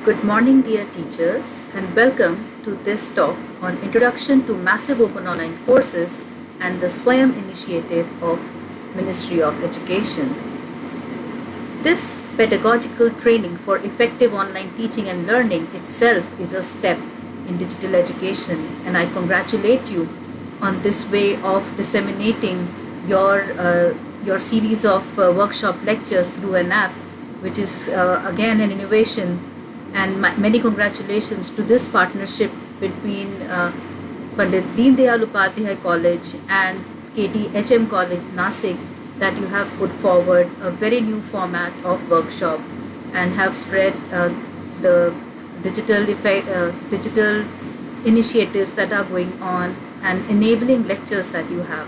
Good morning, dear teachers, and welcome to this talk on Introduction to Massive Open Online Courses and the Swayam initiative of Ministry of Education. This pedagogical training for effective online teaching and learning itself is a step in digital education, and I congratulate you on this way of disseminating your series of workshop lectures through an app, which is again an innovation. And many congratulations to this partnership between Pandit Deen Dayal Upadhyay College and KTHM College, Nasik, that you have put forward a very new format of workshop and have spread the digital initiatives that are going on and enabling lectures that you have.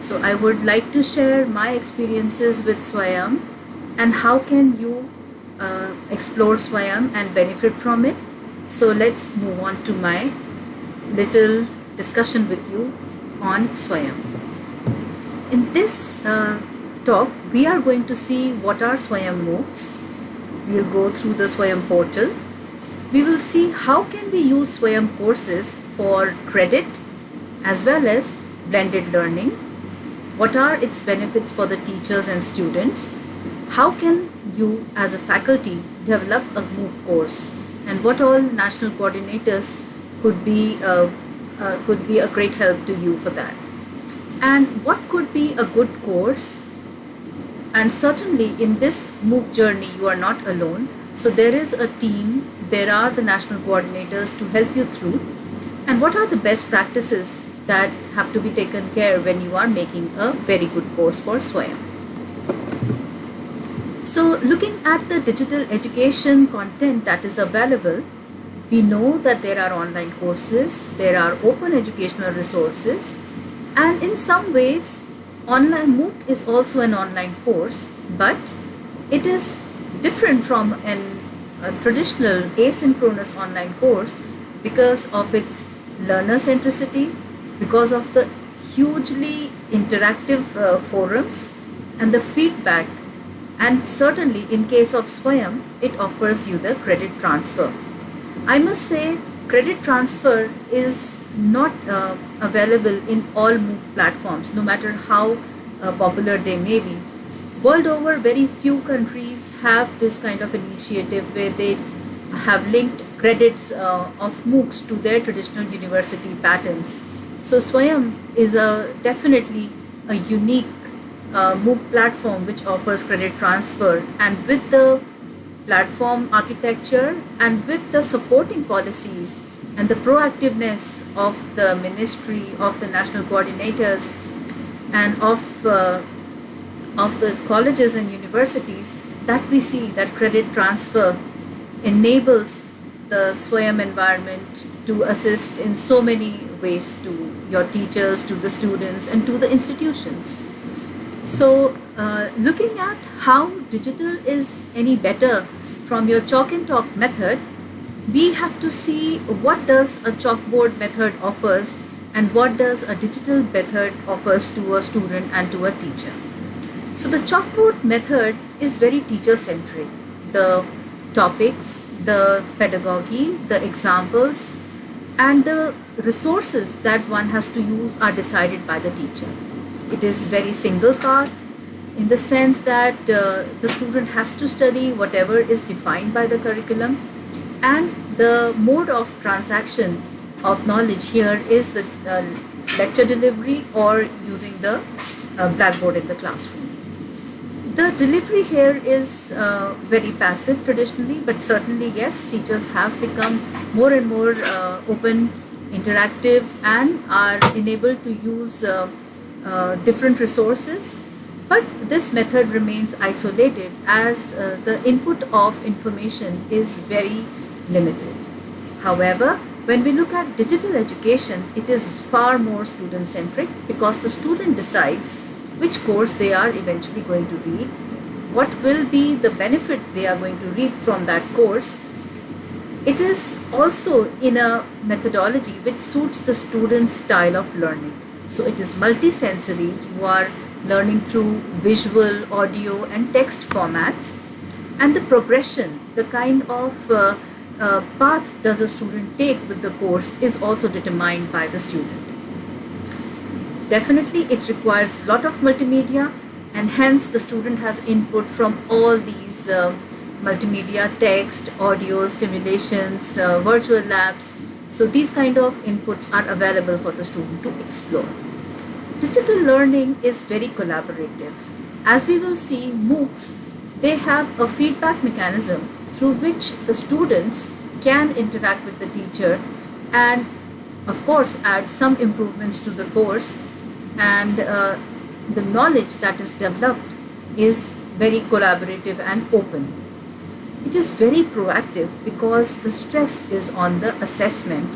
So I would like to share my experiences with Swayam and how can you explore Swayam and benefit from it. So let's move on to my little discussion with you on Swayam. In this talk, we are going to see what are Swayam MOOCs. We'll go through the Swayam portal. We will see how can we use Swayam courses for credit as well as blended learning. What are its benefits for the teachers and students? How can you as a faculty develop a MOOC course, and what all national coordinators could be a great help to you for that, and what could be a good course. And certainly in this MOOC journey you are not alone, so there is a team, there are the national coordinators to help you through. And what are the best practices that have to be taken care when you are making a very good course for Swayam. So looking at the digital education content that is available, we know that there are online courses, there are open educational resources, and in some ways online MOOC is also an online course, but it is different from a traditional asynchronous online course because of its learner centricity, because of the hugely interactive forums and the feedback. And certainly in case of Swayam, it offers you the credit transfer. I must say credit transfer is not available in all MOOC platforms, no matter how popular they may be. World over, very few countries have this kind of initiative where they have linked credits of MOOCs to their traditional university patterns. So Swayam is definitely a unique MOOC platform which offers credit transfer, and with the platform architecture and with the supporting policies and the proactiveness of the ministry, of the national coordinators, and of the colleges and universities, that we see that credit transfer enables the Swayam environment to assist in so many ways to your teachers, to the students, and to the institutions. So looking at how digital is any better from your chalk and talk method, we have to see what does a chalkboard method offers and what does a digital method offers to a student and to a teacher. So the chalkboard method is very teacher centric. The topics, the pedagogy, the examples, and the resources that one has to use are decided by the teacher. It is very single path in the sense that the student has to study whatever is defined by the curriculum, and the mode of transaction of knowledge here is the lecture delivery or using the blackboard in the classroom. The delivery here is very passive traditionally, but certainly yes, teachers have become more and more open, interactive, and are enabled to use different resources, but this method remains isolated as the input of information is very limited. However, when we look at digital education, it is far more student centric because the student decides which course they are eventually going to read, what will be the benefit they are going to reap from that course. It is also in a methodology which suits the student's style of learning. So it is multisensory. You are learning through visual, audio, and text formats. And the progression, the kind of path does a student take with the course is also determined by the student. Definitely it requires a lot of multimedia, and hence the student has input from all these multimedia, text, audio, simulations, virtual labs. So these kind of inputs are available for the student to explore. Digital learning is very collaborative. As we will see, MOOCs, they have a feedback mechanism through which the students can interact with the teacher and of course add some improvements to the course, and the knowledge that is developed is very collaborative and open. It is very proactive because the stress is on the assessment,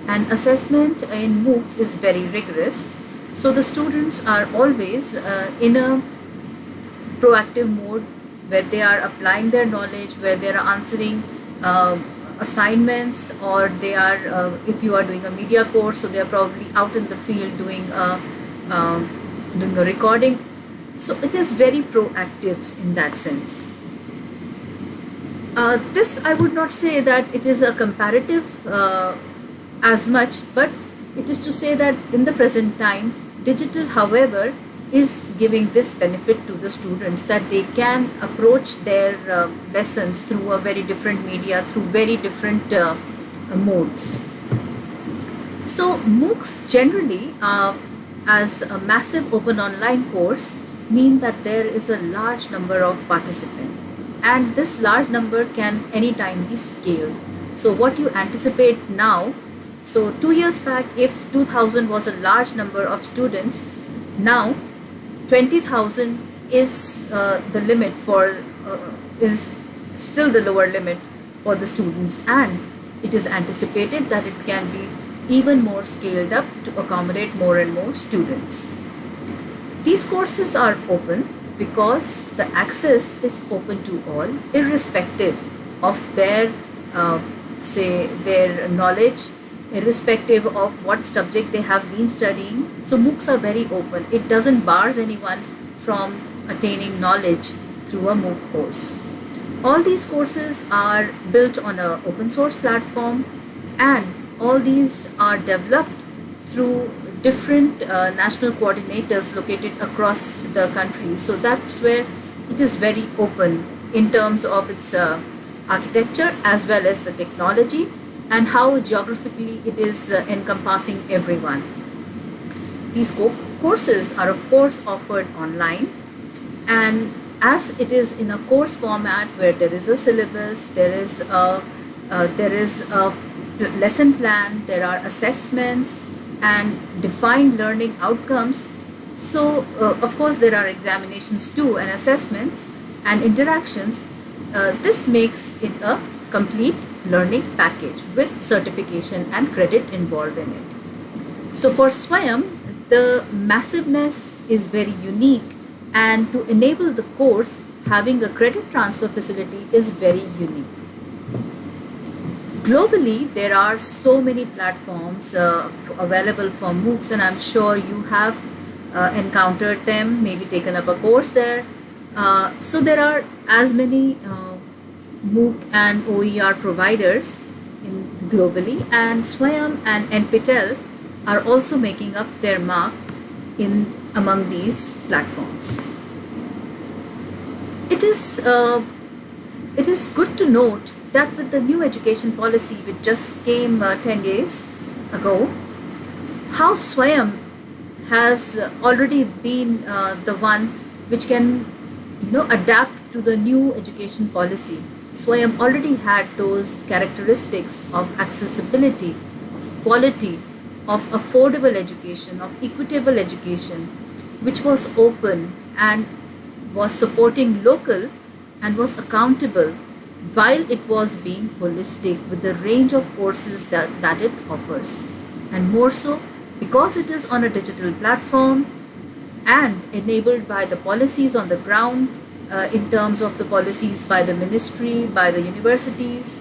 and assessment in MOOCs is very rigorous. So the students are always in a proactive mode where they are applying their knowledge, where they are answering assignments, or they are, if you are doing a media course, so they are probably out in the field doing a recording. So it is very proactive in that sense. This, I would not say that it is a comparative as much, but it is to say that in the present time, digital, however, is giving this benefit to the students that they can approach their lessons through a very different media, through very different modes. So MOOCs generally, as a massive open online course, mean that there is a large number of participants, and this large number can anytime be scaled. So what you anticipate now, so 2 years back, if 2000 was a large number of students, now 20,000 is the limit for, is still the lower limit for the students, and it is anticipated that it can be even more scaled up to accommodate more and more students. These courses are open because the access is open to all, irrespective of their, say, their knowledge, irrespective of what subject they have been studying. So MOOCs are very open. It doesn't bars anyone from attaining knowledge through a MOOC course. All these courses are built on an open source platform, and all these are developed through different national coordinators located across the country. So that's where it is very open in terms of its architecture as well as the technology, and how geographically it is encompassing everyone. These courses are of course offered online, and as it is in a course format where there is a syllabus, there is a lesson plan, there are assessments and defined learning outcomes. So of course there are examinations too, and assessments and interactions. This makes it a complete learning package with certification and credit involved in it. So for SWAYAM, the massiveness is very unique, and to enable the course, having a credit transfer facility is very unique. Globally, there are so many platforms available for MOOCs, and I'm sure you have encountered them, maybe taken up a course there. So there are as many MOOC and OER providers globally, and SWAYAM and NPTEL are also making up their mark in among these platforms. It is good to note that with the new education policy which just came 10 days ago, how SWAYAM has already been the one which can adapt to the new education policy. SWAYAM already had those characteristics of accessibility, of quality, of affordable education, of equitable education, which was open and was supporting local and was accountable, while it was being holistic with the range of courses that it offers. And more so because it is on a digital platform and enabled by the policies on the ground, in terms of the policies by the ministry, by the universities.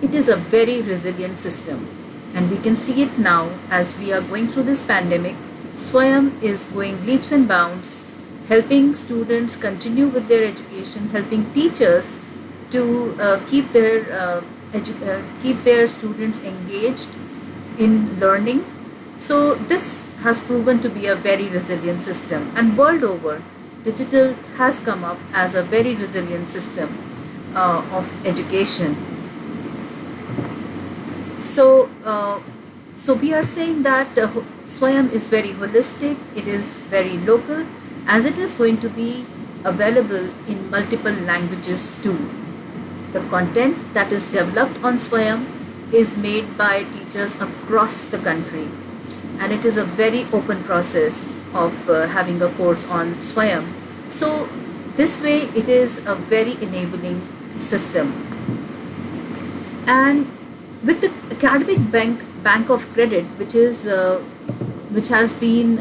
It is a very resilient system, and we can see it now as we are going through this pandemic. SWAYAM is going leaps and bounds, helping students continue with their education, helping teachers to keep their students engaged in learning. So this has proven to be a very resilient system, and world over, digital has come up as a very resilient system of education. So, so we are saying that Swayam is very holistic, it is very local, as it is going to be available in multiple languages too. The content that is developed on Swayam is made by teachers across the country, and it is a very open process of having a course on Swayam. So this way it is a very enabling system. And with the academic bank of credit, which has been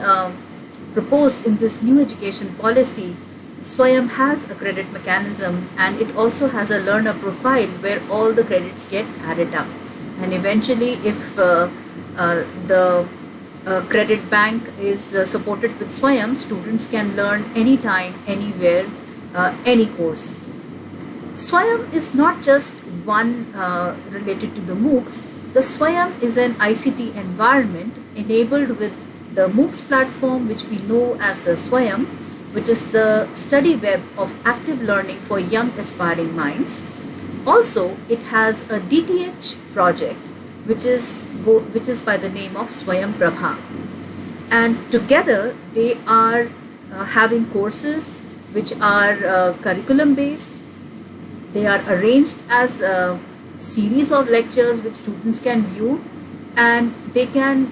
proposed in this new education policy, Swayam has a credit mechanism, and it also has a learner profile where all the credits get added up. And eventually, if the credit bank is supported with Swayam, students can learn anytime, anywhere, any course. Swayam is not just one related to the MOOCs. The Swayam is an ICT environment enabled with the MOOCs platform, which we know as the Swayam, which is the study web of active learning for young aspiring minds. Also, it has a DTH project, which is by the name of Swayam Prabha. And together, they are having courses which are curriculum based. They are arranged as a series of lectures which students can view, and they can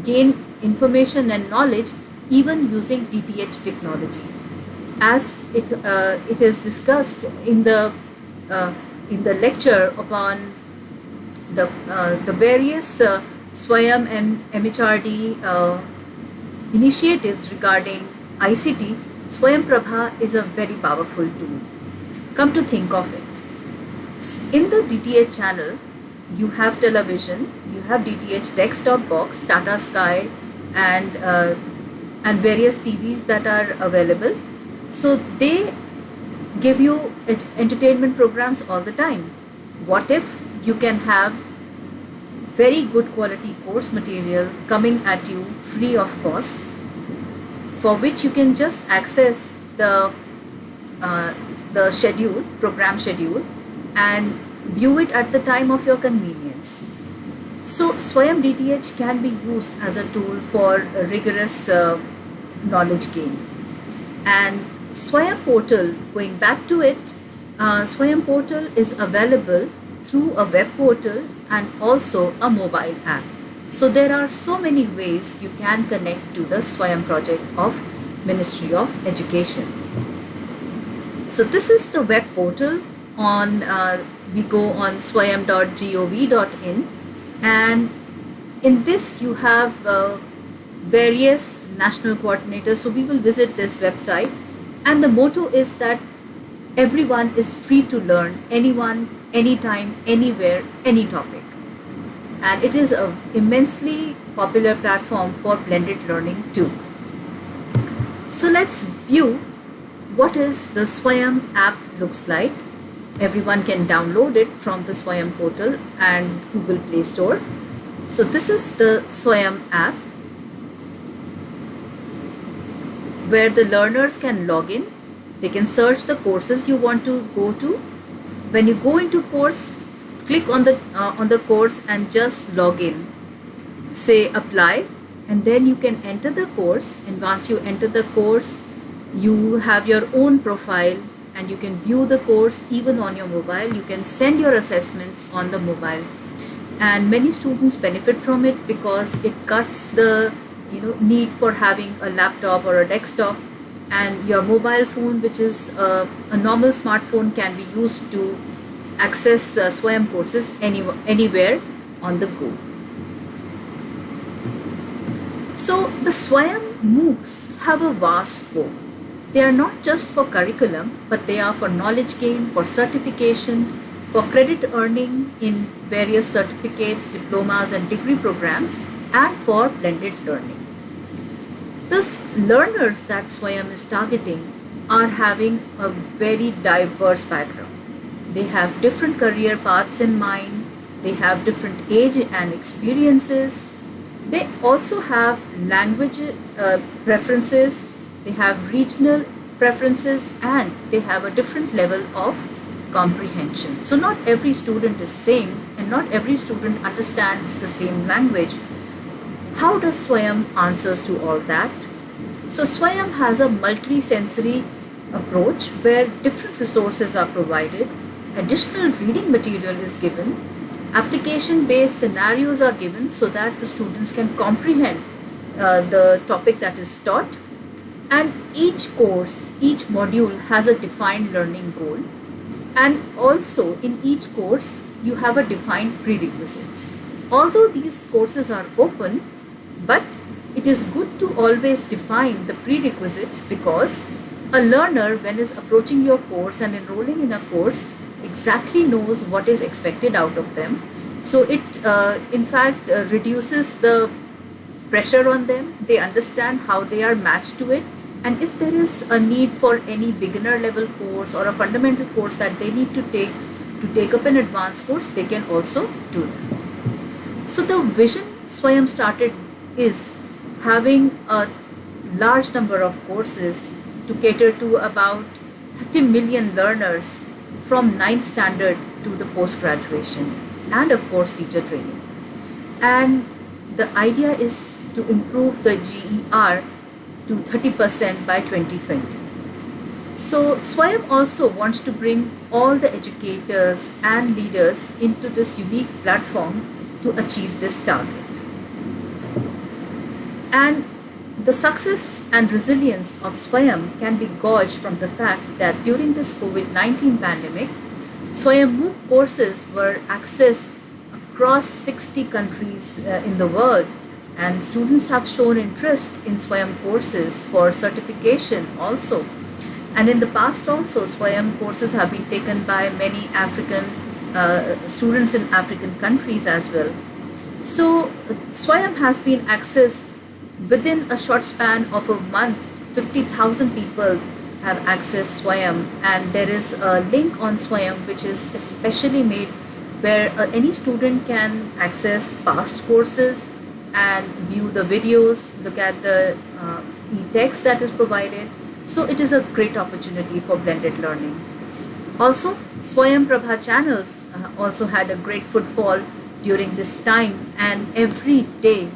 gain information and knowledge even using DTH technology. As it is discussed in the lecture upon the various Swayam and MHRD initiatives regarding ICT, Swayam Prabha is a very powerful tool. Come to think of it, in the DTH channel, you have television, you have DTH desktop box, Tata Sky, and various TVs that are available. So they give you entertainment programs all the time. What if you can have very good quality course material coming at you free of cost, for which you can just access the program schedule, and view it at the time of your convenience. So Swayam DTH can be used as a tool for rigorous knowledge gain. And Swayam portal, going back to it, Swayam portal is available through a web portal and also a mobile app. So there are so many ways you can connect to the Swayam project of Ministry of Education. So this is the web portal. We go on swayam.gov.in, and in this you have various national coordinators. So we will visit this website, and the motto is that everyone is free to learn, anyone, anytime, anywhere, any topic. And it is an immensely popular platform for blended learning too. So let's view what is the Swayam app looks like. Everyone can download it from the Swayam portal and Google Play Store. So this is the Swayam app, where the learners can log in. They can search the courses you want to go to. When you go into course, click on the course and just log in. Say apply, and then you can enter the course. And once you enter the course, you have your own profile, and you can view the course even on your mobile. You can send your assessments on the mobile, and many students benefit from it because it cuts the need for having a laptop or a desktop, and your mobile phone, which is a normal smartphone, can be used to access Swayam courses anywhere on the go. So the Swayam MOOCs have a vast scope. They are not just for curriculum, but they are for knowledge gain, for certification, for credit earning in various certificates, diplomas and degree programs, and for blended learning. Thus, learners that Swayam is targeting are having a very diverse background. They have different career paths in mind. They have different age and experiences. They also have language preferences. They have regional preferences, and they have a different level of comprehension. So not every student is same, and not every student understands the same language. How does Swayam answers to all that? So Swayam has a multi-sensory approach where different resources are provided, additional reading material is given, application-based scenarios are given so that the students can comprehend the topic that is taught, and each course, each module has a defined learning goal, and also in each course you have a defined prerequisites. Although these courses are open, but it is good to always define the prerequisites, because a learner, when is approaching your course and enrolling in a course, exactly knows what is expected out of them. So it in fact reduces the pressure on them. They understand how they are matched to it, and if there is a need for any beginner level course or a fundamental course that they need to take up an advanced course, they can also do that. So the vision Swayam started is having a large number of courses to cater to about 30 million learners from 9th standard to the post-graduation, and of course teacher training. And the idea is to improve the GER to 30% by 2020. So Swayam also wants to bring all the educators and leaders into this unique platform to achieve this target. And the success and resilience of Swayam can be gauged from the fact that during this COVID-19 pandemic, Swayam MOOC courses were accessed across 60 countries in the world, and students have shown interest in Swayam courses for certification also. And in the past also, Swayam courses have been taken by many African students in African countries as well. So Swayam has been accessed within a short span of a month. 50,000 people have accessed Swayam, and there is a link on Swayam which is especially made where any student can access past courses and view the videos, look at the e-text that is provided. So it is a great opportunity for blended learning. Also, Swayam Prabha channels also had a great footfall during this time, and every day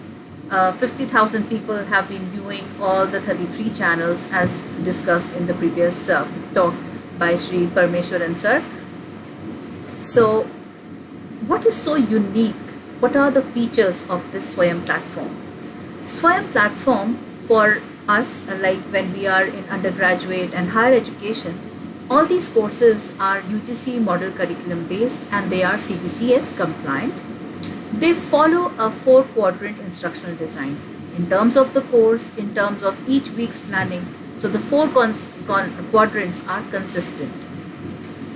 50,000 people have been viewing all the 33 channels as discussed in the previous talk by Shri Parmeshwaran sir. So what is so unique? What are the features of this Swayam platform? Swayam platform for us, like when we are in undergraduate and higher education, all these courses are UGC model curriculum based, and they are CBCS compliant. They follow a 4-quadrant instructional design in terms of the course, in terms of each week's planning. So the 4 quadrants are consistent.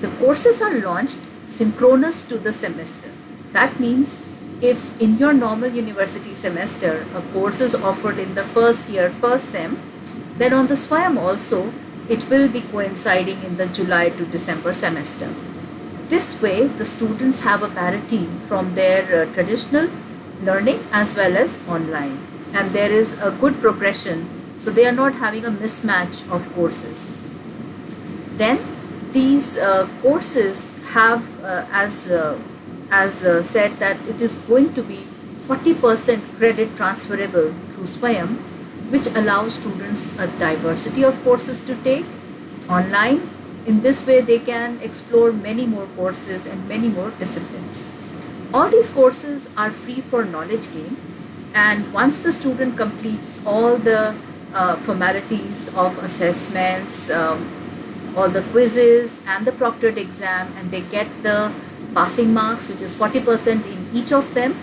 The courses are launched synchronous to the semester. That means if in your normal university semester a course is offered in the first year, first sem, then on the Swayam also it will be coinciding in the July to December semester. This way, the students have a parity from their traditional learning as well as online, and there is a good progression, so they are not having a mismatch of courses. Then these courses have said that it is going to be 40% credit transferable through Swayam, which allows students a diversity of courses to take online. In this way, they can explore many more courses and many more disciplines. All these courses are free for knowledge gain, and once the student completes all the formalities of assessments, all the quizzes and the proctored exam, and they get the passing marks, which is 40% in each of them,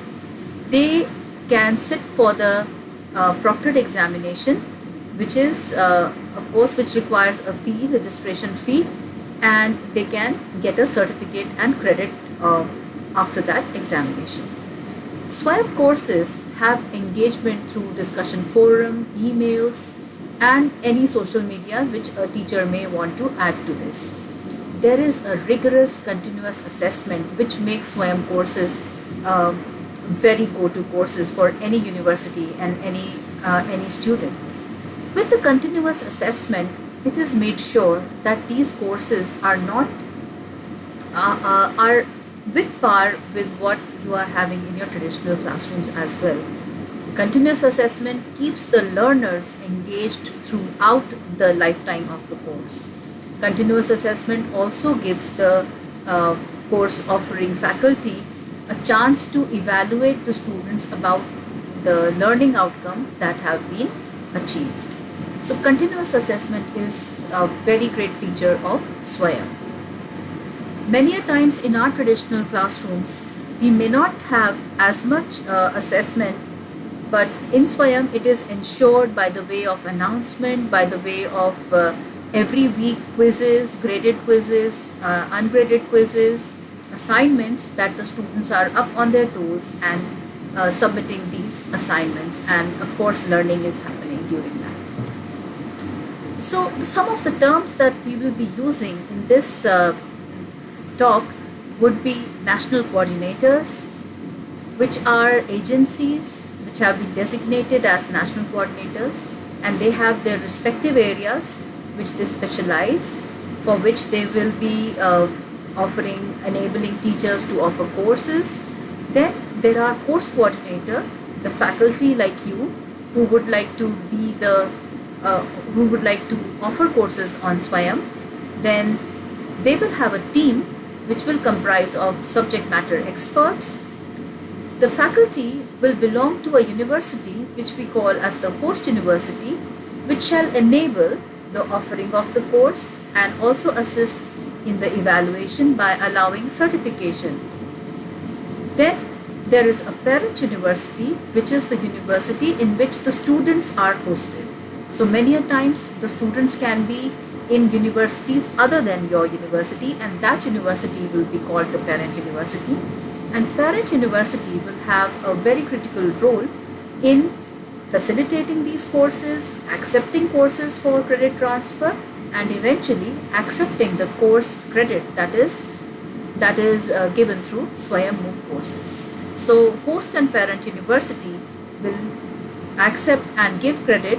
they can sit for the proctored examination, which is of course which requires a fee, registration fee, and they can get a certificate and credit after that examination. Swayam courses have engagement through discussion forum, emails, and any social media which a teacher may want to add to this. there is a rigorous continuous assessment which makes SWAYAM courses very go-to courses for any university and any student. With the continuous assessment, it is made sure that these courses are not are with par with what you are having in your traditional classrooms as well. Continuous assessment keeps the learners engaged throughout the lifetime of the course. Continuous assessment also gives the course offering faculty a chance to evaluate the students about the learning outcome that have been achieved. So continuous assessment is a very great feature of SWAYAM. Many a times in our traditional classrooms, we may not have as much assessment, but in SWAYAM it is ensured by the way of announcement, by the way of every week quizzes, graded quizzes, ungraded quizzes, assignments, that the students are up on their toes and submitting these assignments, and of course learning is happening during that. So some of the terms that we will be using in this talk would be national coordinators, which are agencies which have been designated as national coordinators, and they have their respective areas which they specialize, for which they will be enabling teachers to offer courses. Then there are course coordinator, the faculty like you who would like to be who would like to offer courses on SWAYAM. Then they will have a team which will comprise of subject matter experts. The faculty will belong to a university which we call as the host university, which shall enable the offering of the course and also assist in the evaluation by allowing certification. Then there is a parent university, which is the university in which the students are hosted. So many a times the students can be in universities other than your university, and that university will be called the parent university. And parent university will have a very critical role in facilitating these courses, accepting courses for credit transfer, and eventually accepting the course credit that is given through SWAYAM MOOC courses. So host and parent university will accept and give credit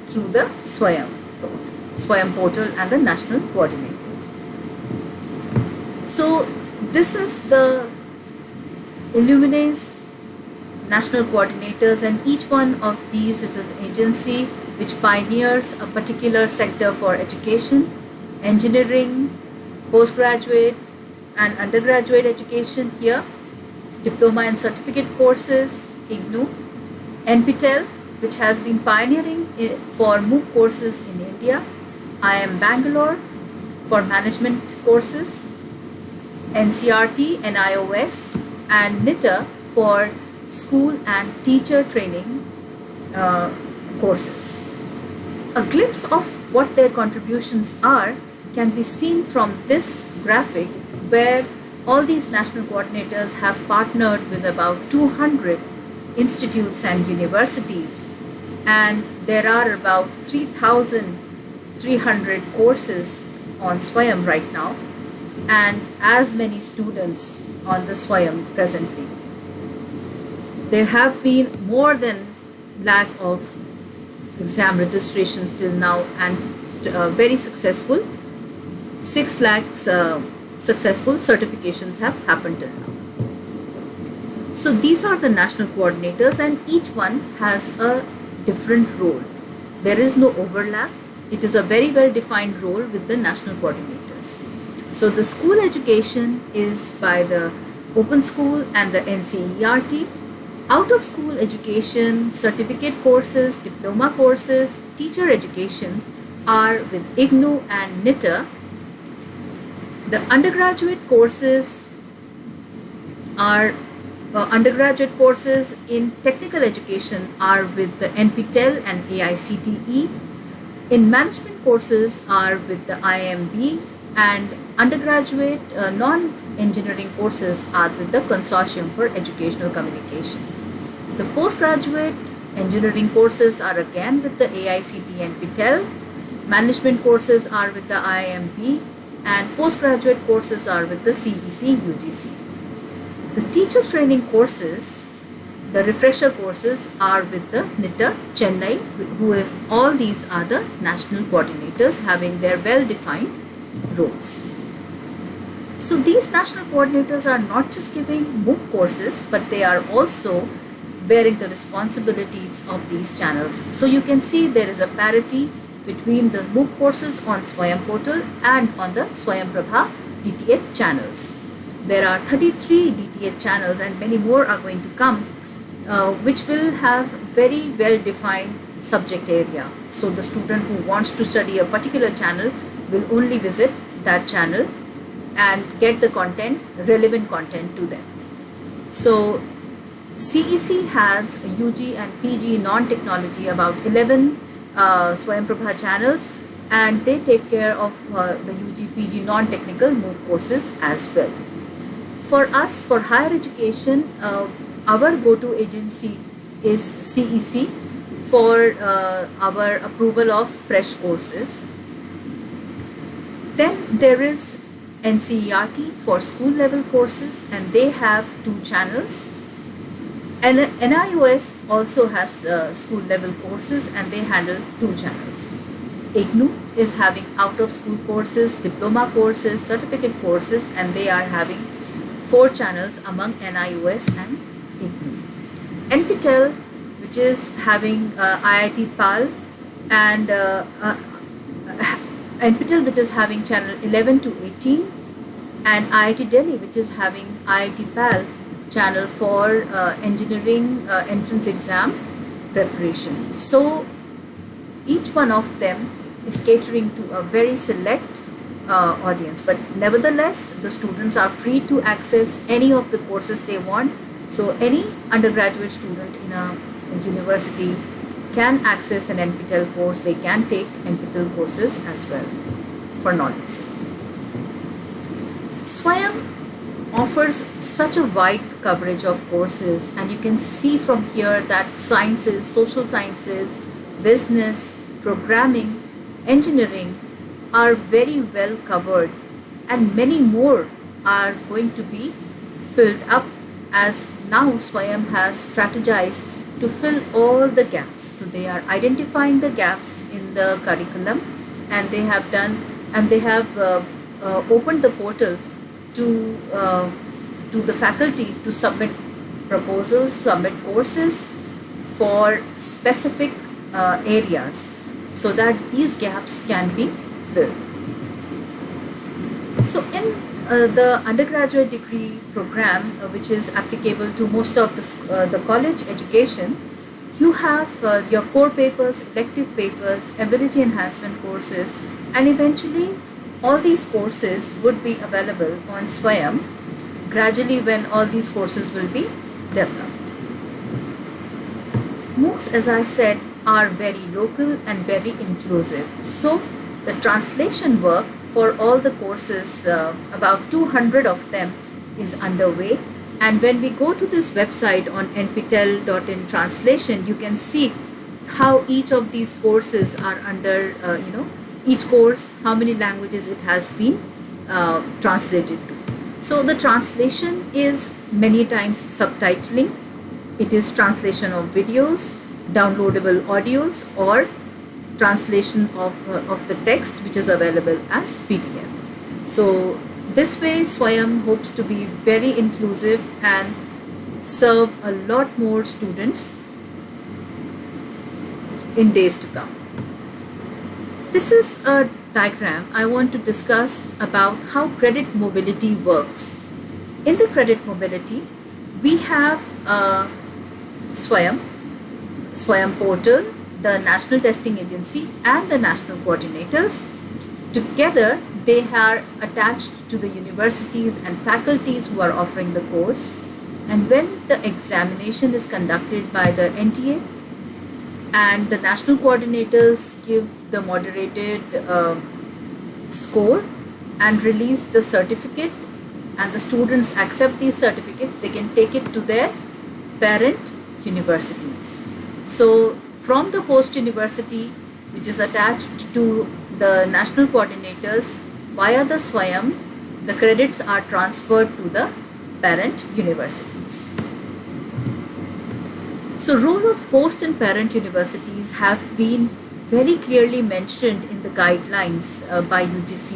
through the SWAYAM portal and the national coordinators. So this is the Illumine's national coordinators, and each one of these is an agency which pioneers a particular sector for education, engineering, postgraduate and undergraduate education here, diploma and certificate courses, IGNOU, NPTEL, which has been pioneering for MOOC courses in India, IIM Bangalore for management courses, NCRT, NIOS, and NITA for school and teacher training courses. A glimpse of what their contributions are can be seen from this graphic, where all these national coordinators have partnered with about 200 institutes and universities, and there are about 3,300 courses on SWAYAM right now, and as many students on the SWAYAM presently. There have been more than lakh of exam registrations till now, and very successful 6 lakhs successful certifications have happened till now. So these are the national coordinators, and each one has a different role. There is no overlap. It is a very well defined role with the national coordinators. So the school education is by the Open School and the NCERT. Out of school education, certificate courses, diploma courses, teacher education are with IGNOU and NITA. The undergraduate courses are undergraduate courses in technical education are with the NPTEL and AICTE. In management courses are with the IIMB, and undergraduate non-engineering courses are with the Consortium for Educational Communication. The postgraduate engineering courses are again with the AICTE and NPTEL. Management courses are with the IIMB, and postgraduate courses are with the CEC UGC. The teacher training courses, the refresher courses, are with the NITTA Chennai, all these are the national coordinators having their well-defined roles. So these national coordinators are not just giving MOOC courses, but they are also bearing the responsibilities of these channels. So you can see there is a parity between the MOOC courses on Swayam portal and on the Swayamprabha DTH channels. There are 33 DTH channels and many more are going to come, which will have very well defined subject area. So the student who wants to study a particular channel will only visit that channel and get the content, relevant content to them. So CEC has UG and PG non-technology, about 11 Swayamprabha channels, and they take care of the UG PG non-technical MOOC courses as well. For us, for higher education, our go-to agency is CEC for our approval of fresh courses. Then there is NCERT for school level courses, and they have 2 channels. And NIOS also has school level courses, and they handle 2 channels. IGNOU is having out of school courses, diploma courses, certificate courses, and they are having 4 channels among NIOS and IGNOU. NPTEL, which is having IIT PAL, and NPTEL, which is having channel 11 to 18, and IIT Delhi, which is having IIT PAL channel for engineering entrance exam preparation. So each one of them is catering to a very select audience, but nevertheless the students are free to access any of the courses they want. So any undergraduate student in a university can access an NPTEL course. They can take NPTEL courses as well for knowledge. Swayam offers such a wide coverage of courses, and you can see from here that sciences, social sciences, business, programming, engineering are very well covered, and many more are going to be filled up, as now Swayam has strategized to fill all the gaps. So they are identifying the gaps in the curriculum, and they have opened the portal to the faculty to submit proposals, submit courses for specific areas, so that these gaps can be filled. So in the undergraduate degree program, which is applicable to most of the college education, you have your core papers, elective papers, ability enhancement courses, and eventually all these courses would be available on Swayam gradually when all these courses will be developed. MOOCs, as I said, are very local and very inclusive. So the translation work for all the courses, about 200 of them, is underway. And when we go to this website on nptel.in translation, you can see how each of these courses are under, each course, how many languages it has been translated to. So the translation is many times subtitling. It is translation of videos, downloadable audios, or translation of the text which is available as PDF. So this way Swayam hopes to be very inclusive and serve a lot more students in days to come. This is a diagram I want to discuss about how credit mobility works. In the credit mobility, we have Swayam portal, the National Testing Agency, and the national coordinators. Together, they are attached to the universities and faculties who are offering the course. And when the examination is conducted by the NTA, and the national coordinators give the moderated score and release the certificate, and the students accept these certificates, they can take it to their parent universities. So from the host university, which is attached to the national coordinators, via the Swayam, the credits are transferred to the parent universities. So role of host and parent universities have been very clearly mentioned in the guidelines by UGC,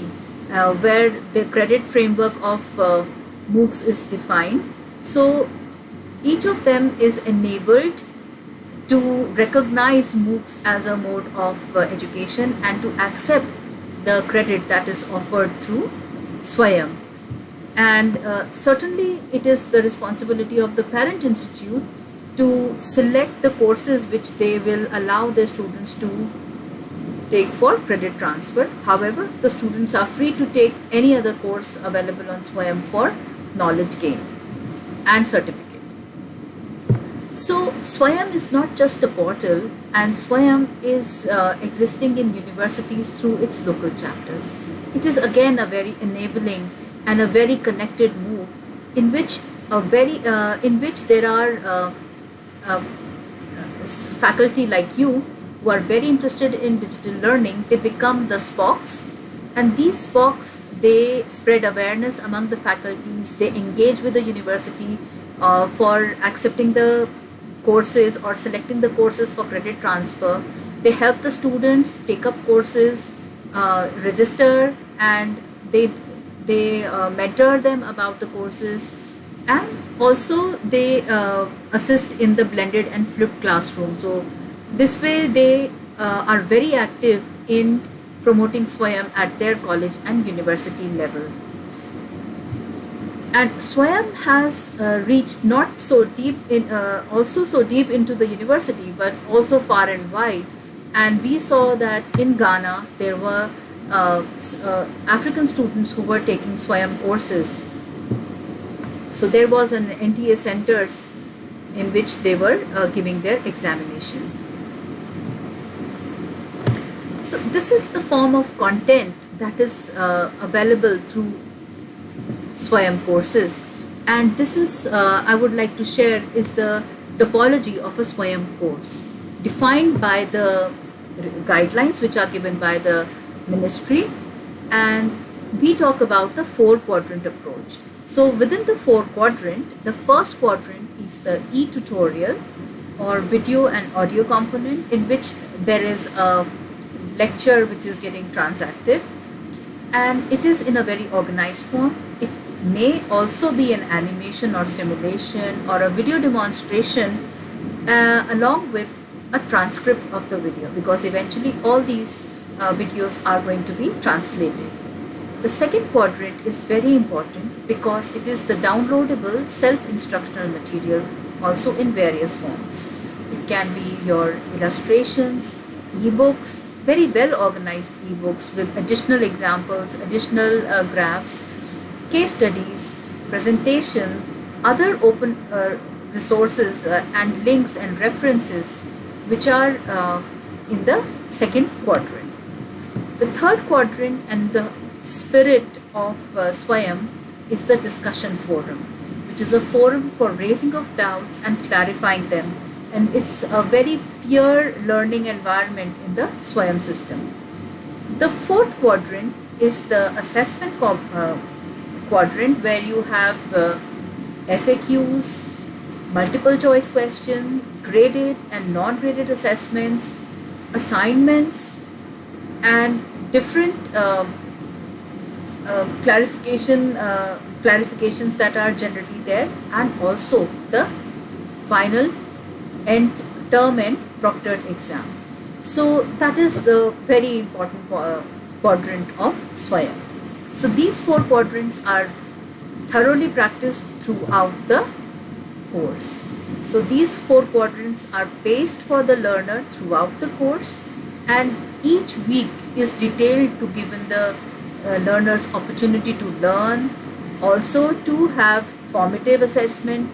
where the credit framework of MOOCs is defined. So each of them is enabled to recognize MOOCs as a mode of education and to accept the credit that is offered through Swayam. And certainly it is the responsibility of the parent institute to select the courses which they will allow their students to take for credit transfer. However, the students are free to take any other course available on Swayam for knowledge gain and certificate. So Swayam is not just a portal, and Swayam is existing in universities through its local chapters. It is again a very enabling and a very connected move in which there are faculty like you who are very interested in digital learning. They become the spokes, and these spokes, they spread awareness among the faculties. They engage with the university for accepting the courses or selecting the courses for credit transfer. They help the students take up courses, register, and they mentor them about the courses, and also they assist in the blended and flipped classroom. So this way they are very active in promoting Swayam at their college and university level. And Swayam has reached not so deep in also so deep into the university, but also far and wide. And we saw that in Ghana there were African students who were taking Swayam courses. So there was an NTA centers in which they were giving their examination. So this is the form of content that is available through Swayam courses, and this is I would like to share is the topology of a Swayam course defined by the guidelines which are given by the ministry, and we talk about the 4-quadrant approach. So within the 4-quadrant, the first quadrant is the e-tutorial or video and audio component, in which there is a lecture which is getting transacted, and it is in a very organized form. It may also be an animation or simulation or a video demonstration along with a transcript of the video, because eventually all these videos are going to be translated. The second quadrant is very important because it is the downloadable self-instructional material, also in various forms. It can be your illustrations, ebooks, very well organized ebooks with additional examples, additional graphs, case studies, presentation, other open resources and links and references which are in the second quadrant. The third quadrant and the spirit of Swayam is the discussion forum, which is a forum for raising of doubts and clarifying them, and it's a very peer learning environment in the Swayam system. The fourth quadrant is the assessment quadrant, where you have FAQs, multiple choice questions, graded and non-graded assessments, assignments, and different clarifications that are generally there, and also the final end term and proctored exam. So that is the very important quadrant of Swayam. So these 4 quadrants are thoroughly practiced throughout the course. So these 4 quadrants are paced for the learner throughout the course, and each week is detailed to give the learners opportunity to learn, also to have formative assessment,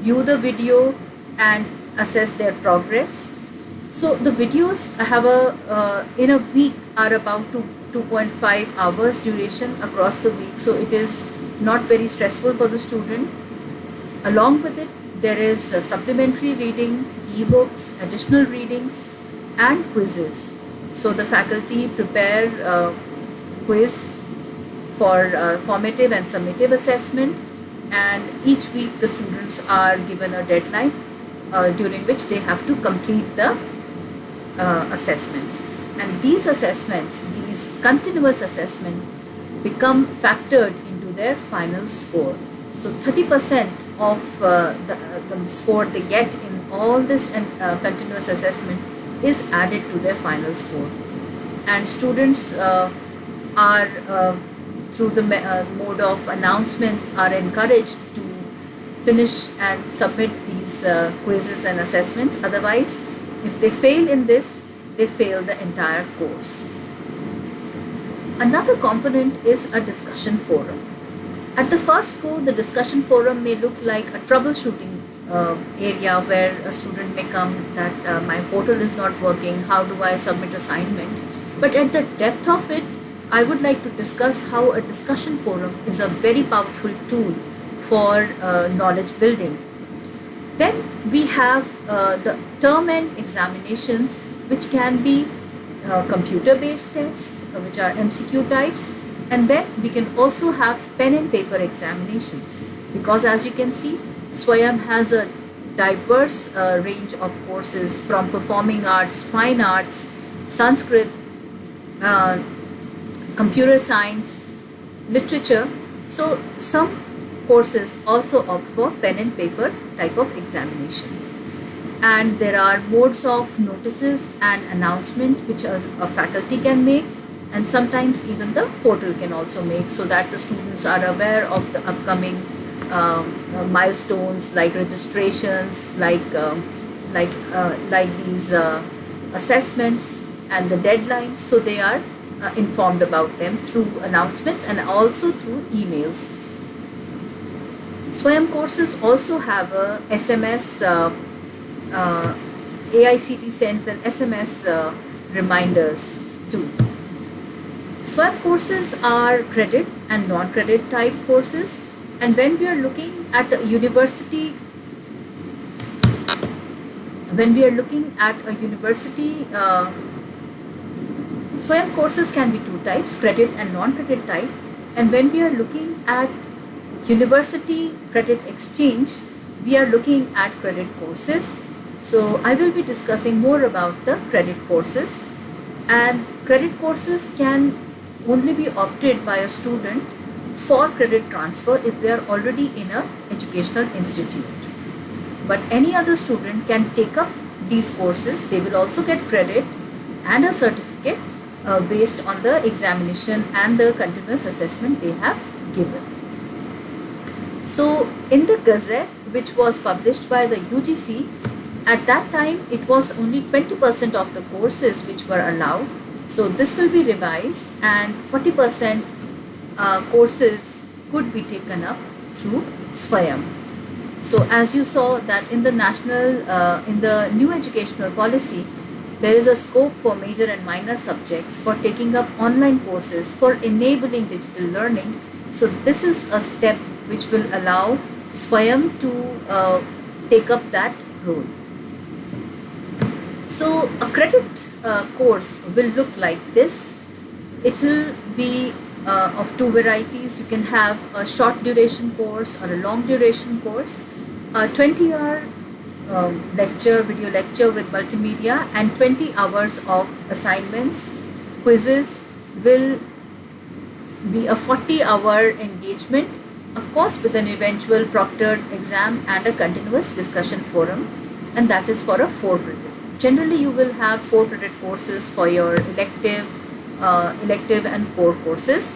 view the video and assess their progress. So the videos have in a week are about 2.5 hours duration across the week, so it is not very stressful for the student. Along with it, there is supplementary reading, ebooks, additional readings and quizzes. So the faculty prepare quiz for formative and summative assessment, and each week the students are given a deadline during which they have to complete the assessments. And these assessments, these continuous assessment, become factored into their final score. So 30% of the score they get in all this continuous assessment is added to their final score. And students are through the mode of announcements are encouraged to finish and submit these quizzes and assessments. Otherwise, if they fail in this, they fail the entire course. Another component is a discussion forum. At the first go, the discussion forum may look like a troubleshooting area where a student may come that my portal is not working, how do I submit assignment? But at the depth of it, I would like to discuss how a discussion forum is a very powerful tool for knowledge building. Then we have the term end examinations, which can be computer-based tests, which are MCQ types, and then we can also have pen and paper examinations, because as you can see, SWAYAM has a diverse range of courses from performing arts, fine arts, Sanskrit, computer science, literature. So some courses also opt for pen and paper type of examination. And there are modes of notices and announcement which a faculty can make, and sometimes even the portal can also make, so that the students are aware of the upcoming milestones like registrations, like these assessments and the deadlines, so they are informed about them through announcements and also through emails. SWAYAM courses also have a SMS, AICT sent an SMS reminders too. SWAYAM courses are credit and non-credit type courses, and when we are looking at a university, SWAYAM courses can be two types, credit and non-credit type. And when we are looking at university credit exchange, we are looking at credit courses. So I will be discussing more about the credit courses, and credit courses can only be opted by a student for credit transfer if they are already in an educational institute. But any other student can take up these courses. They will also get credit and a certificate based on the examination and the continuous assessment they have given. So in the Gazette, which was published by the UGC, at that time it was only 20% of the courses which were allowed. So this will be revised, and 40% courses could be taken up through SWAYAM. So as you saw that in the in the new educational policy, there is a scope for major and minor subjects for taking up online courses for enabling digital learning. So this is a step which will allow SWAYAM to take up that role. So a credit course will look like this. It will be of two varieties. You can have a short duration course or a long duration course. A 20-hour video lecture with multimedia and 20 hours of assignments. Quizzes will be a 40-hour engagement, of course with an eventual proctored exam and a continuous discussion forum, and that is for a 4 credit. Generally you will have 4 credit courses for your elective and core courses.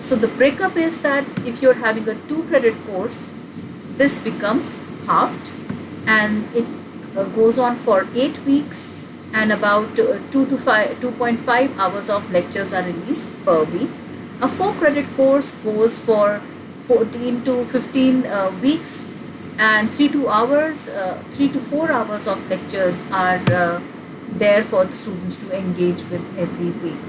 So the breakup is that if you're having a 2 credit course, this becomes halved, and it goes on for 8 weeks, and about 2.5 hours of lectures are released per week. A 4 credit course goes for 14 to 15 weeks, and 3 to 4 hours of lectures are there for the students to engage with every week.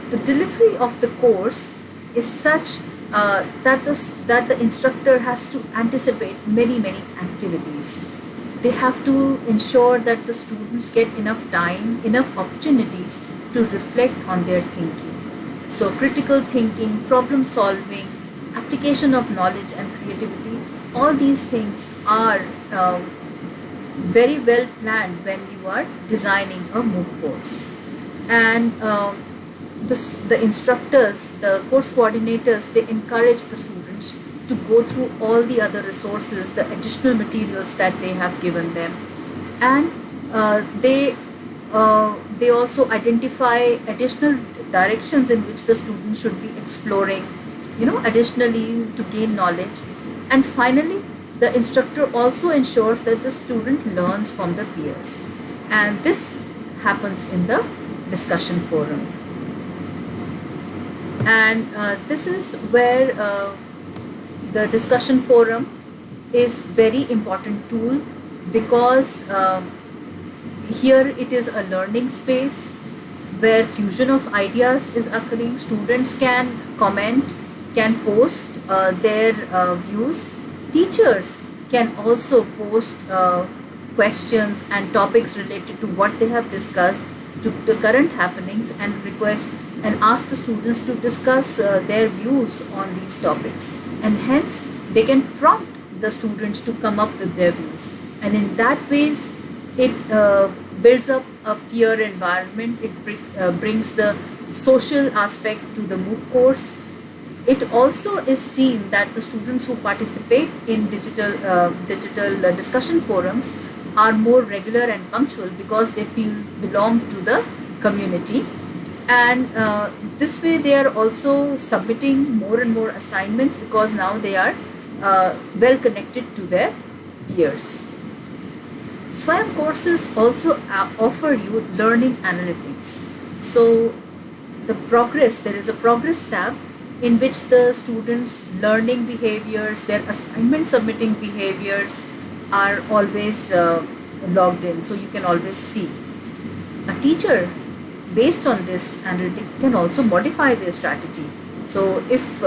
The delivery of the course is such that the instructor has to anticipate many activities. They have to ensure that the students get enough time, enough opportunities to reflect on their thinking. So critical thinking, problem solving, application of knowledge and creativity, all these things are very well planned when you are designing a MOOC course. And the instructors, the course coordinators, they encourage the students to go through all the other resources, the additional materials that they have given them, and they also identify additional directions in which the student should be exploring, additionally to gain knowledge. And finally, the instructor also ensures that the student learns from the peers, and this happens in the discussion forum. And this is where the discussion forum is very important tool, because here it is a learning space where fusion of ideas is occurring. Students can comment, can post their views. Teachers can also post questions and topics related to what they have discussed, to the current happenings, and request and ask the students to discuss their views on these topics, and hence they can prompt the students to come up with their views. And in that ways it builds up a peer environment. It brings the social aspect to the MOOC course. It also is seen that the students who participate in digital discussion forums are more regular and punctual, because they feel belong to the community. And this way they are also submitting more and more assignments, because now they are well connected to their peers. SWAYAM courses also offer you learning analytics. So there is a progress tab in which the students' learning behaviors, their assignment submitting behaviors are always logged in, so you can always see. A teacher, based on this analytic, can also modify their strategy. So if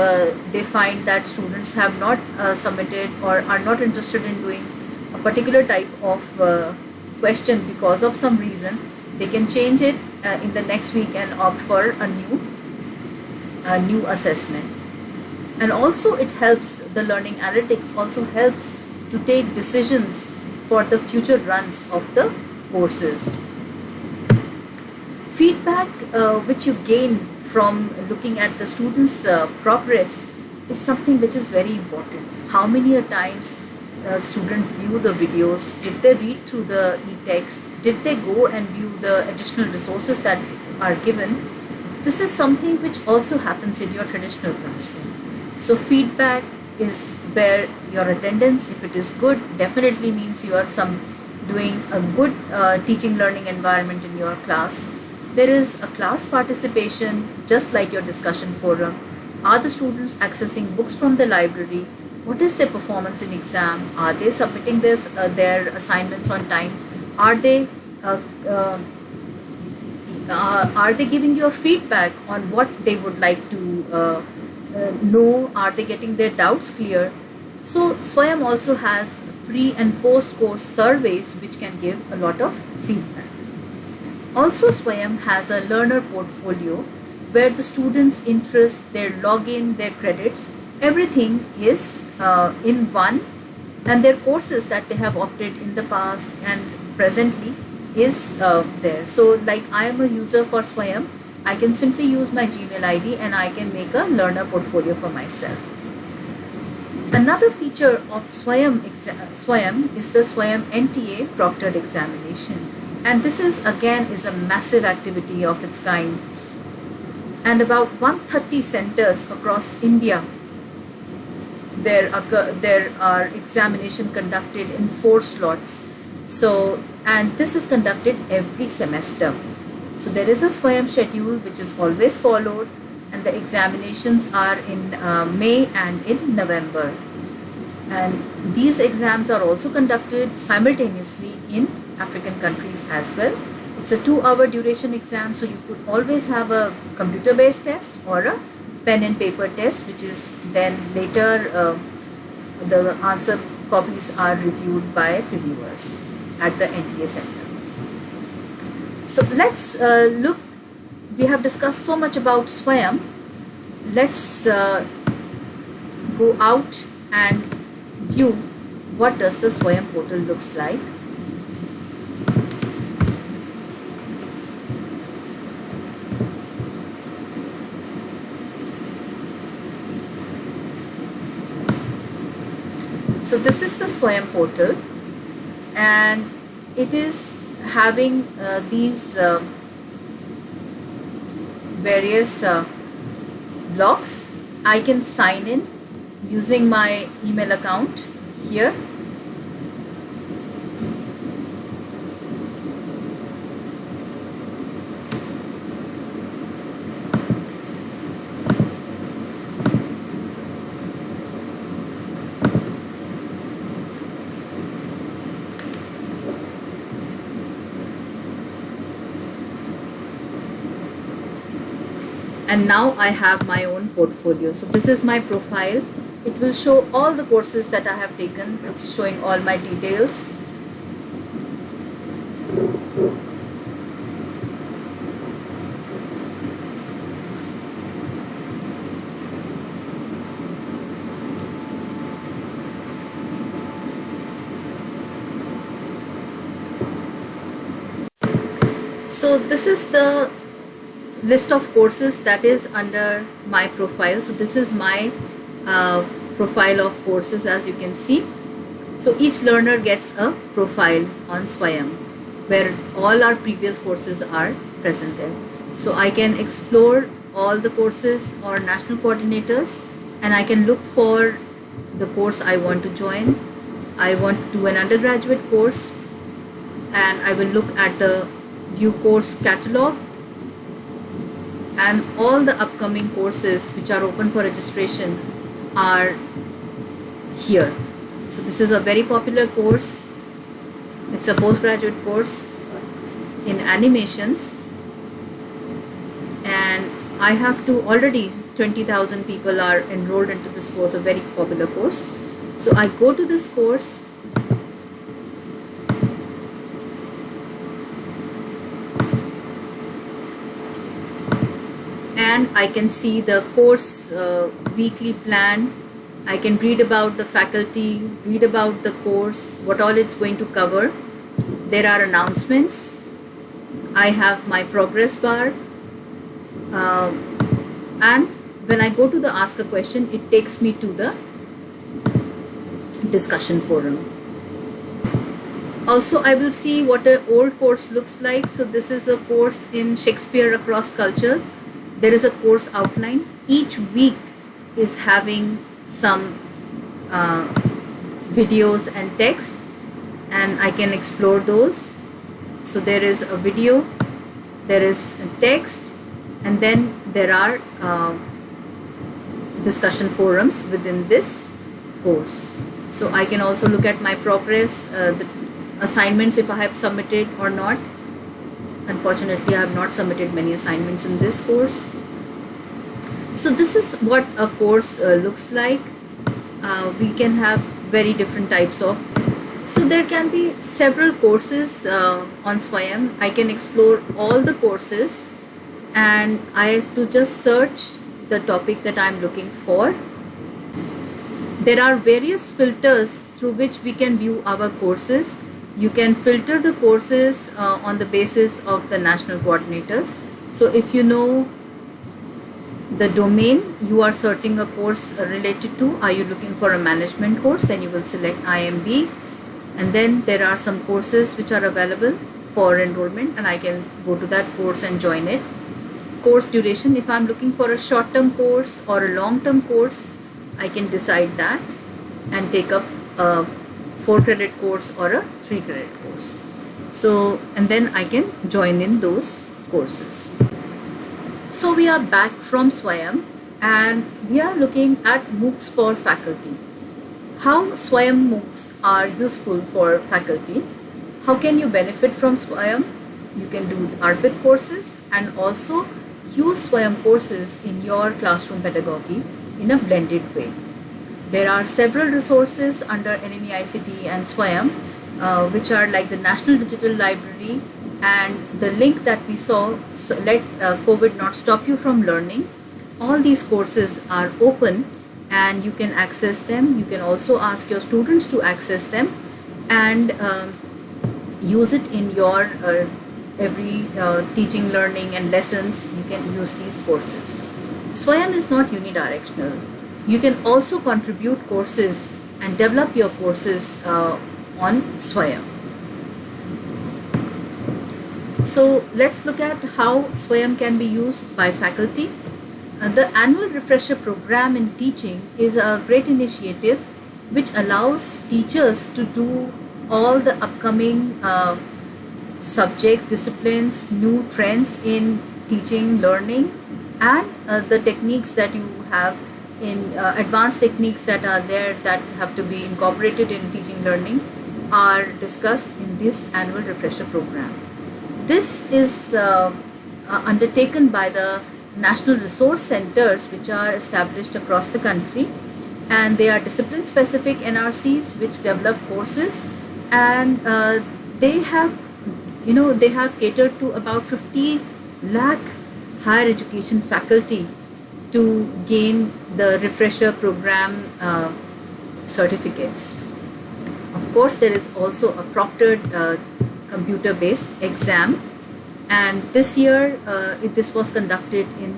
they find that students have not submitted or are not interested in doing a particular type of question because of some reason, they can change it in the next week and opt for a new assessment. And also it helps, the learning analytics also helps to take decisions for the future runs of the courses. Feedback which you gain from looking at the students' progress is something which is very important. How many times students view the videos? Did they read through the e-text? Did they go and view the additional resources that are given? This is something which also happens in your traditional classroom. So feedback is where your attendance, if it is good, definitely means you are doing a good teaching learning environment in your class. There is a class participation, just like your discussion forum. Are the students accessing books from the library? What is their performance in exam? Are they submitting their assignments on time? Are they giving you a feedback on what they would like to know? Are they getting their doubts clear? So SWAYAM also has pre and post course surveys which can give a lot of feedback. Also, SWAYAM has a learner portfolio where the students' interest, their login, their credits, everything is in one, and their courses that they have opted in the past and presently is there. So like I am a user for SWAYAM, I can simply use my Gmail ID and I can make a learner portfolio for myself. Another feature of SWAYAM is the SWAYAM NTA proctored examination. And this is again a massive activity of its kind. And about 130 centers across India, there are examination conducted in 4 slots. So, and this is conducted every semester. So there is a SWAYAM schedule which is always followed, and the examinations are in May and in November. And these exams are also conducted simultaneously in African countries as well. It's a 2-hour duration exam, so you could always have a computer-based test or a pen and paper test, which is then later the answer copies are reviewed by reviewers at the NTA center. So let's look we have discussed so much about Swayam. Let's go out and view what does the Swayam portal looks like. So this is the Swayam portal, and it is having these various blocks. I can sign in using my email account here. And now I have my own portfolio. So this is my profile. It will show all the courses that I have taken. It's showing all my details. So this is the list of courses that is under my profile. So this is my profile of courses, as you can see. So each learner gets a profile on Swayam where all our previous courses are presented. So I can explore all the courses or national coordinators, and I can look for the course I want to join. I want to do an undergraduate course, and I will look at the view course catalog, and all the upcoming courses which are open for registration are here. So this is a very popular course. It's a postgraduate course in animations, and I have to already 20,000 people are enrolled into this course, a very popular course. So I go to this course, and I can see the course weekly plan. I can read about the faculty, read about the course, what all it's going to cover. There are announcements. I have my progress bar, and when I go to the ask a question, it takes me to the discussion forum. Also, I will see what an old course looks like. So this is a course in Shakespeare Across Cultures. There is a course outline. Each week is having some videos and text, and I can explore those. So there is a video, there is a text, and then there are discussion forums within this course. So I can also look at my progress, the assignments, if I have submitted or not. Unfortunately, I have not submitted many assignments in this course. So this is what a course looks like. We can have very different types of, so there can be several courses on Swayam. I can explore all the courses, and I have to just search the topic that I am looking for. There are various filters through which we can view our courses. You can filter the courses on the basis of the national coordinators. So if you know the domain you are searching a course related to, are you looking for a management course, then you will select IMB, and then there are some courses which are available for enrollment, and I can go to that course and join it. Course duration, if I'm looking for a short-term course or a long-term course, I can decide that and take up a 4-credit course or a 3-credit course. So, and then I can join in those courses. So we are back from Swayam, and we are looking at MOOCs for faculty. How Swayam MOOCs are useful for faculty. How can you benefit from Swayam? You can do ARPIT courses and also use Swayam courses in your classroom pedagogy in a blended way. There are several resources under NME ICT and Swayam which are like the National Digital Library And the link that we saw, so let COVID not stop you from learning. All these courses are open and you can access them. You can also ask your students to access them and use it in your every teaching, learning and lessons. You can use these courses. Swayam is not unidirectional. You can also contribute courses and develop your courses on Swayam. So let's look at how Swayam can be used by faculty. The annual refresher program in teaching is a great initiative which allows teachers to do all the upcoming subjects, disciplines, new trends in teaching, learning, and the techniques that you have in advanced techniques that are there that have to be incorporated in teaching, learning are discussed in this annual refresher program. This is undertaken by the National Resource Centers, which are established across the country, and they are discipline specific NRCs which develop courses, and they have catered to about 50 lakh higher education faculty to gain the refresher program certificates. Of course, there is also a proctored computer-based exam, and this year this was conducted in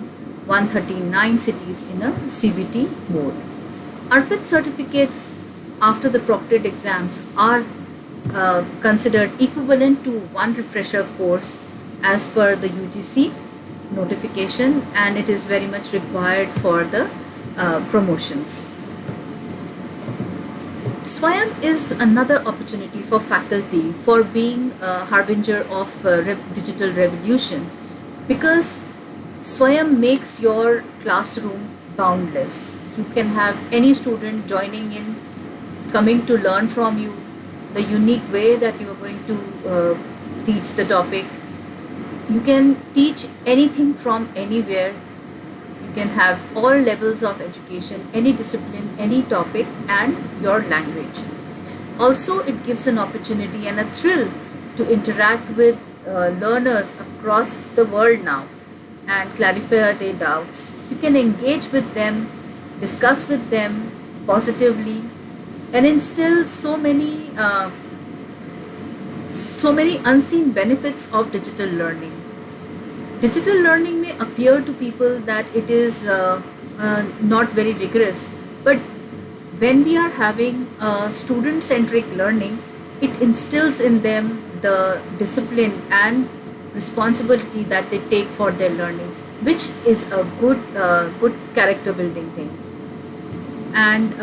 139 cities in a CBT mode. ARPIT certificates after the proctored exams are considered equivalent to one refresher course as per the UGC notification, and it is very much required for the promotions. Swayam is another opportunity for faculty for being a harbinger of digital revolution, because Swayam makes your classroom boundless. You can have any student joining in, coming to learn from you, the unique way that you are going to teach the topic. You can teach anything from anywhere. You can have all levels of education, any discipline, any topic, and your language. Also, it gives an opportunity and a thrill to interact with learners across the world now and clarify their doubts. You can engage with them, discuss with them positively, and instill so many unseen benefits of digital learning. Digital learning may appear to people that it is not very rigorous, but when we are having student-centric learning, it instills in them the discipline and responsibility that they take for their learning, which is a good character building thing. And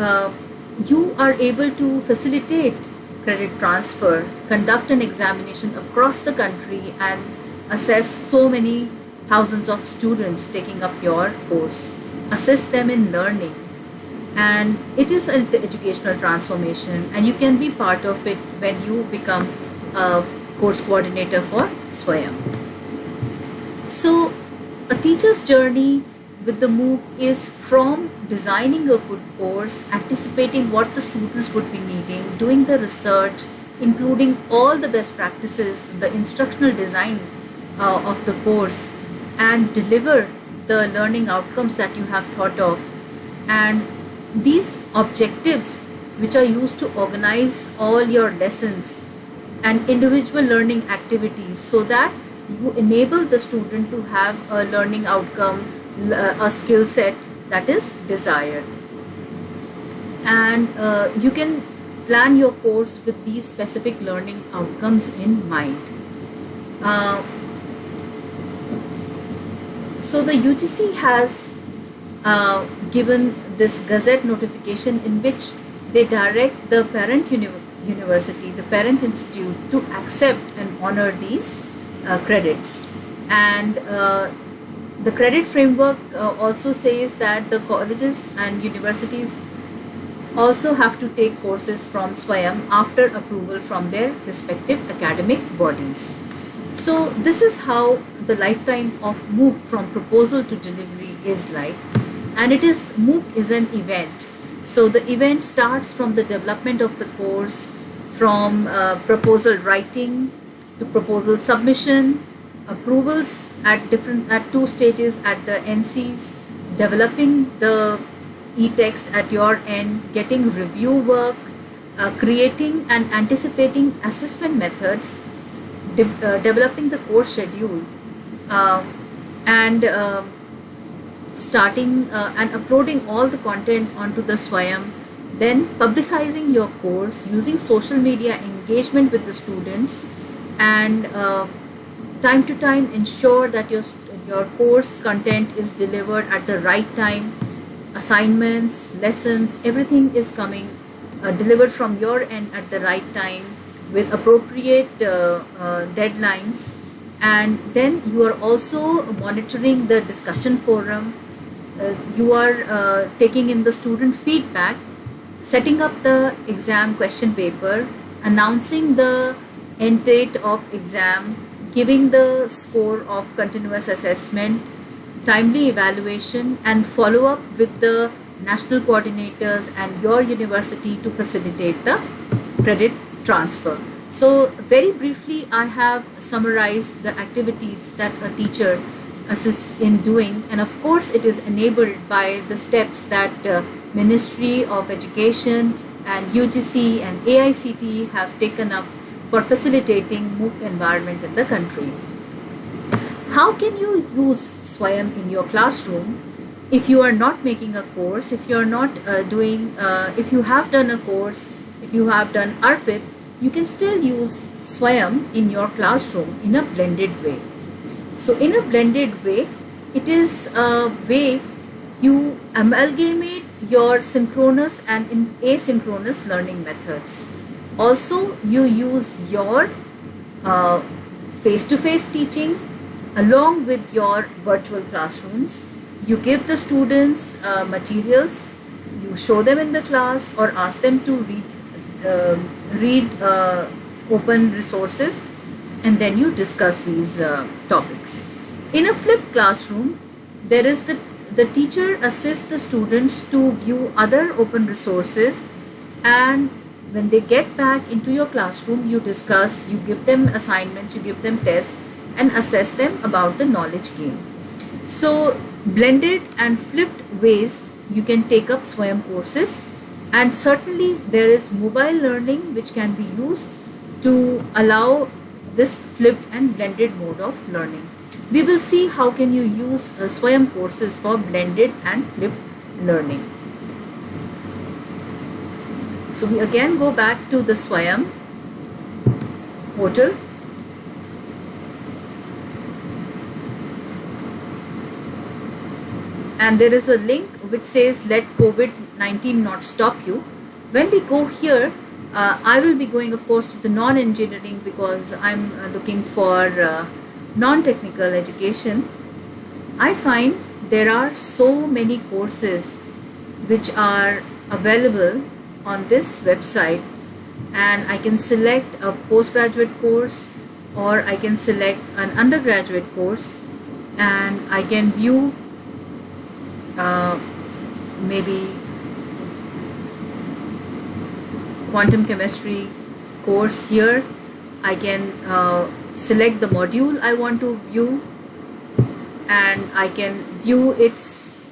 you are able to facilitate credit transfer, conduct an examination across the country, and assess so many thousands of students taking up your course, assist them in learning, and it is an educational transformation, and you can be part of it when you become a course coordinator for Swayam. So a teacher's journey with the MOOC is from designing a good course, anticipating what the students would be needing, doing the research, including all the best practices, the instructional design of the course, and deliver the learning outcomes that you have thought of. And these objectives, which are used to organize all your lessons and individual learning activities, so that you enable the student to have a learning outcome, a skill set that is desired. And you can plan your course with these specific learning outcomes in mind. So the UGC has given this Gazette notification in which they direct the parent university, the parent institute, to accept and honor these credits. And the credit framework also says that the colleges and universities also have to take courses from Swayam after approval from their respective academic bodies. So this is how the lifetime of MOOC from proposal to delivery is like. And MOOC is an event. So the event starts from the development of the course, from proposal writing, to proposal submission, approvals at two stages at the NCs, developing the e-text at your end, getting review work, creating and anticipating assessment methods, developing the course schedule, uh, and starting and uploading all the content onto the Swayam, then publicizing your course, using social media engagement with the students, and time to time ensure that your course content is delivered at the right time. Assignments, lessons, everything is coming delivered from your end at the right time with appropriate deadlines. And then you are also monitoring the discussion forum. You are taking in the student feedback, setting up the exam question paper, announcing the end date of exam, giving the score of continuous assessment, timely evaluation, and follow up with the national coordinators and your university to facilitate the credit transfer. So very briefly, I have summarized the activities that a teacher assists in doing, and of course it is enabled by the steps that Ministry of Education and UGC and AICTE have taken up for facilitating MOOC environment in the country. How can you use Swayam in your classroom if you are not making a course, if you are not if you have done a course, if you have done ARPIT, you can still use Swayam in your classroom in a blended way. So in a blended way, it is a way you amalgamate your synchronous and asynchronous learning methods. Also, you use your face-to-face teaching along with your virtual classrooms. You give the students materials, you show them in the class or ask them to read open resources, and then you discuss these topics. In a flipped classroom, there is the teacher assists the students to view other open resources, and when they get back into your classroom, you discuss, you give them assignments, you give them tests, and assess them about the knowledge gain. So blended and flipped ways you can take up Swayam courses, and certainly there is mobile learning which can be used to allow this flipped and blended mode of learning. We will see how can you use Swayam courses for blended and flipped learning. So we again go back to the Swayam portal. And there is a link which says let COVID-19 not stop you. When we go here, I will be going of course to the non-engineering because I'm looking for non-technical education. I find there are so many courses which are available on this website, and I can select a postgraduate course or I can select an undergraduate course, and I can view maybe quantum chemistry course here. I can select the module I want to view, and I can view its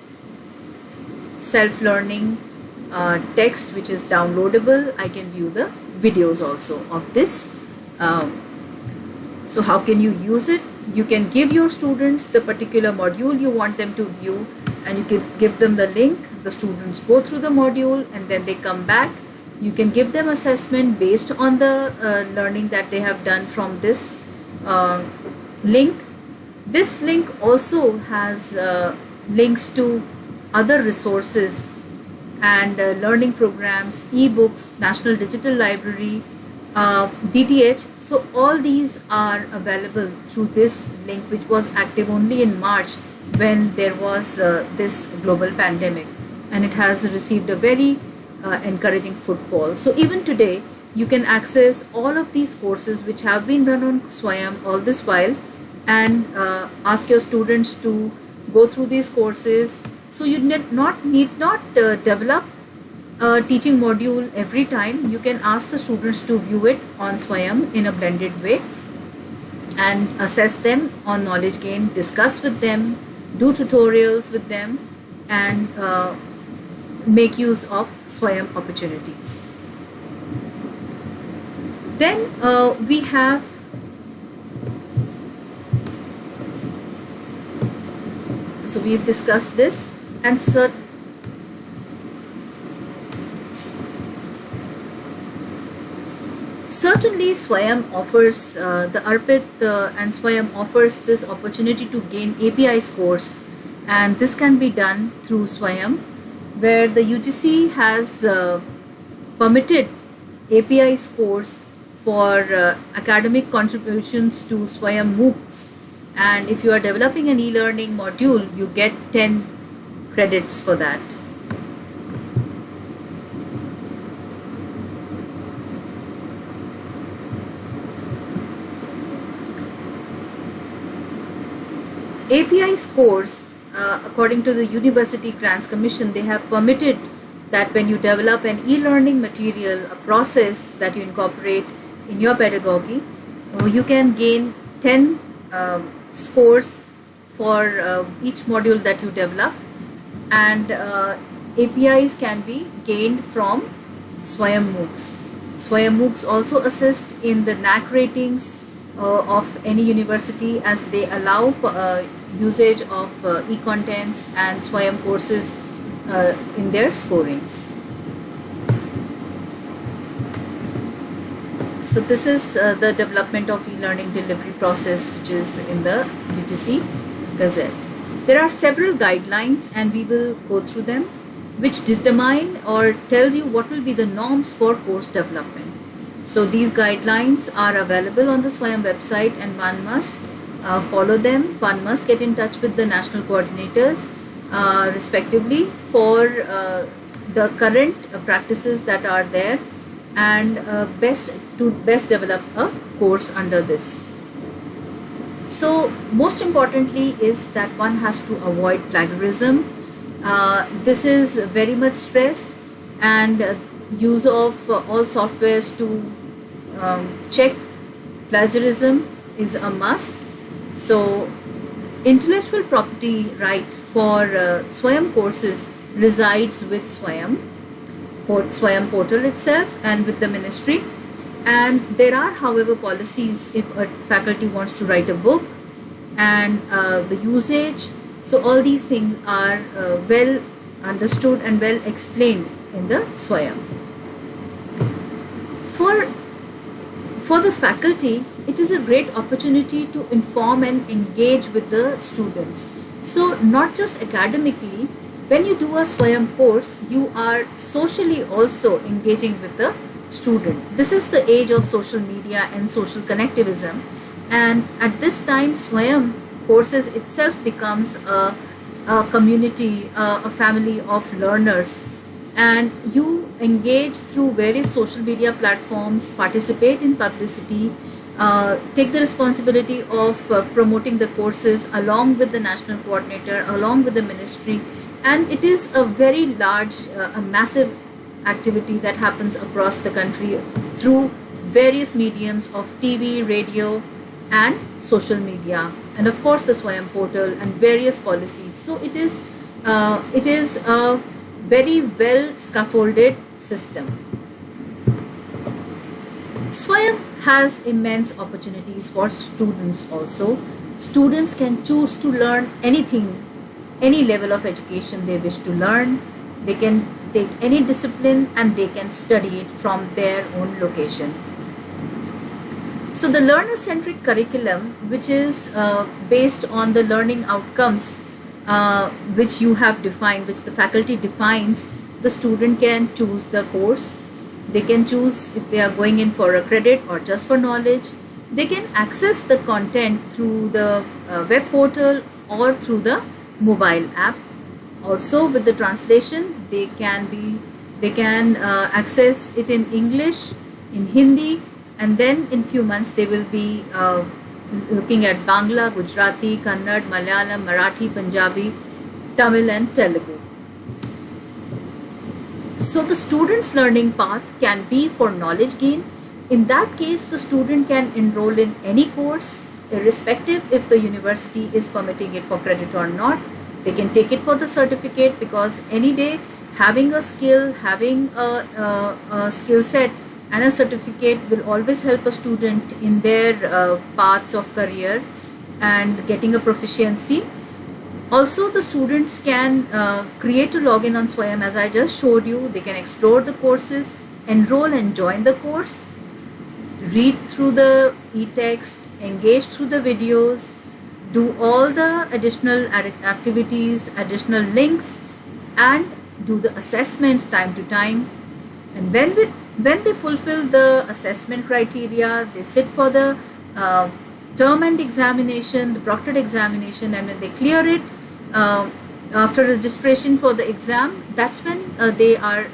self-learning text which is downloadable. I can view the videos also of this. So how can you use it? You can give your students the particular module you want them to view, and you can give them the link. The students go through the module and then they come back. You can give them assessment based on the learning that they have done from this link. This link also has links to other resources and learning programs, e-books, National Digital Library, DTH. So all these are available through this link, which was active only in March when there was this global pandemic, and it has received a very encouraging footfall. So even today you can access all of these courses which have been run on Swayam all this while, and ask your students to go through these courses. So you need not develop a teaching module every time. You can ask the students to view it on Swayam in a blended way, and assess them on knowledge gain, discuss with them, do tutorials with them, and make use of Swayam opportunities. Then we have so we've discussed this, and certainly Swayam offers the Arpit and Swayam offers this opportunity to gain API scores, and this can be done through Swayam, where the UGC has permitted API scores for academic contributions to Swayam MOOCs, and if you are developing an e-learning module, you get 10 credits for that. API scores, according to the University Grants Commission, they have permitted that when you develop an e-learning material, a process that you incorporate in your pedagogy, you can gain 10 scores for each module that you develop, and APIs can be gained from Swayam MOOCs. Swayam MOOCs also assist in the NAAC ratings of any university, as they allow usage of e-contents and Swayam courses in their scorings. So this is the development of e-learning delivery process, which is in the UGC Gazette. There are several guidelines, and we will go through them, which determine or tell you what will be the norms for course development. So these guidelines are available on the Swayam website, and one must follow them. One must get in touch with the national coordinators respectively for the current practices that are there, and best develop a course under this. So most importantly is that one has to avoid plagiarism. This is very much stressed, and use of all softwares to check plagiarism is a must. So intellectual property right for Swayam courses resides with Swayam portal itself and with the ministry. And there are, however, policies if a faculty wants to write a book, and the usage. So all these things are well understood and well explained in the Swayam. For the faculty, it is a great opportunity to inform and engage with the students. So not just academically, when you do a Swayam course, you are socially also engaging with the student. This is the age of social media and social connectivism, and at this time Swayam courses itself becomes a community, a family of learners, and you engage through various social media platforms, participate in publicity, take the responsibility of promoting the courses along with the national coordinator, along with the ministry, and it is a very large, a massive activity that happens across the country through various mediums of TV, radio, and social media, and of course the Swayam portal and various policies. So it is a very well scaffolded system. Swayam has immense opportunities for students also. Students can choose to learn anything, any level of education they wish to learn. They can take any discipline and they can study it from their own location. So the learner-centric curriculum, which is based on the learning outcomes which you have defined, which the faculty defines, the student can choose the course. They can choose if they are going in for a credit or just for knowledge. They can access the content through the web portal or through the mobile app. Also with the translation, they can access it in English, in Hindi, and then in few months they will be looking at Bangla, Gujarati, Kannada, Malayalam, Marathi, Punjabi, Tamil, and Telugu. So the student's learning path can be for knowledge gain. In that case, the student can enroll in any course irrespective if the university is permitting it for credit or not. They can take it for the certificate, because any day having a skill, having a skill set and a certificate will always help a student in their paths of career and getting a proficiency. Also, the students can create a login on Swayam, as I just showed you. They can explore the courses, enroll and join the course, read through the e-text, engage through the videos, do all the additional activities, additional links, and do the assessments time to time. And when they fulfill the assessment criteria, they sit for the term end examination, the proctored examination, and when they clear it after registration for the exam, that's when they are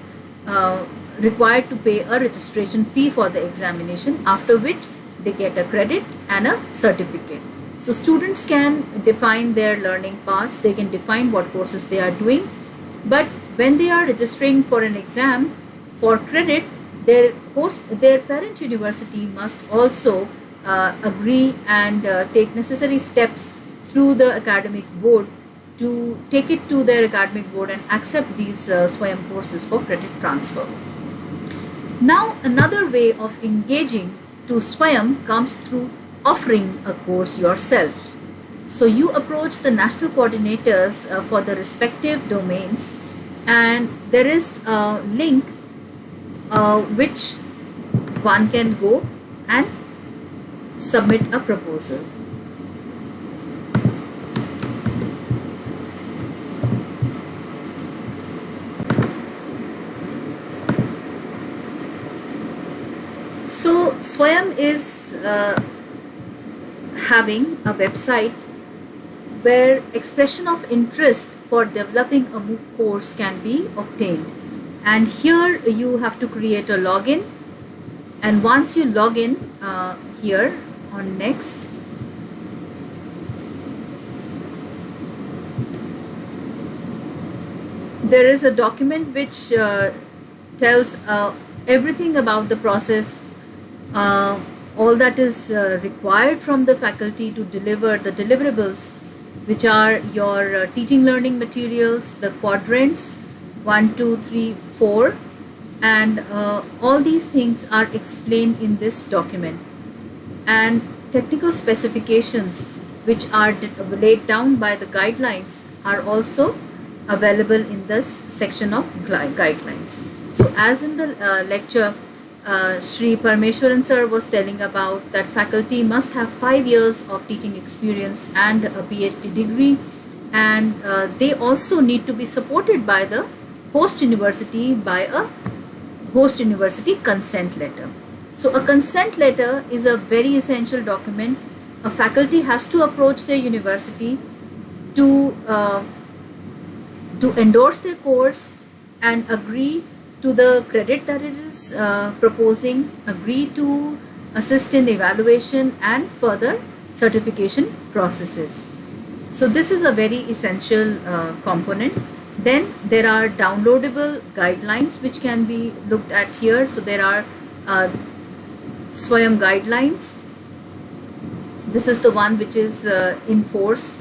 required to pay a registration fee for the examination, after which they get a credit and a certificate. So students can define their learning paths, they can define what courses they are doing, but when they are registering for an exam for credit, their parent university must also agree and take necessary steps through the academic board to take it to their academic board and accept these Swayam courses for credit transfer. Now, another way of engaging to Swayam comes through offering a course yourself. So you approach the national coordinators for the respective domains, and there is a link which one can go and submit a proposal. So Swayam is having a website where expression of interest for developing a MOOC course can be obtained, and here you have to create a login, and once you log in here on next, there is a document which tells everything about the process, all that is required from the faculty to deliver the deliverables, which are your teaching learning materials, the quadrants 1, 2, 3, 4, and all these things are explained in this document, and technical specifications which are laid down by the guidelines are also available in this section of guidelines. So as in the lecture, Sri Parameshwaran sir was telling about that faculty must have 5 years of teaching experience and a PhD degree, and they also need to be supported by the host university by a host university consent letter. So a consent letter is a very essential document. A faculty has to approach their university to endorse their course and agree to the credit that it is proposing, agree to assist in evaluation and further certification processes. So this is a very essential component. Then there are downloadable guidelines which can be looked at here. So there are Swayam guidelines. This is the one which is in force,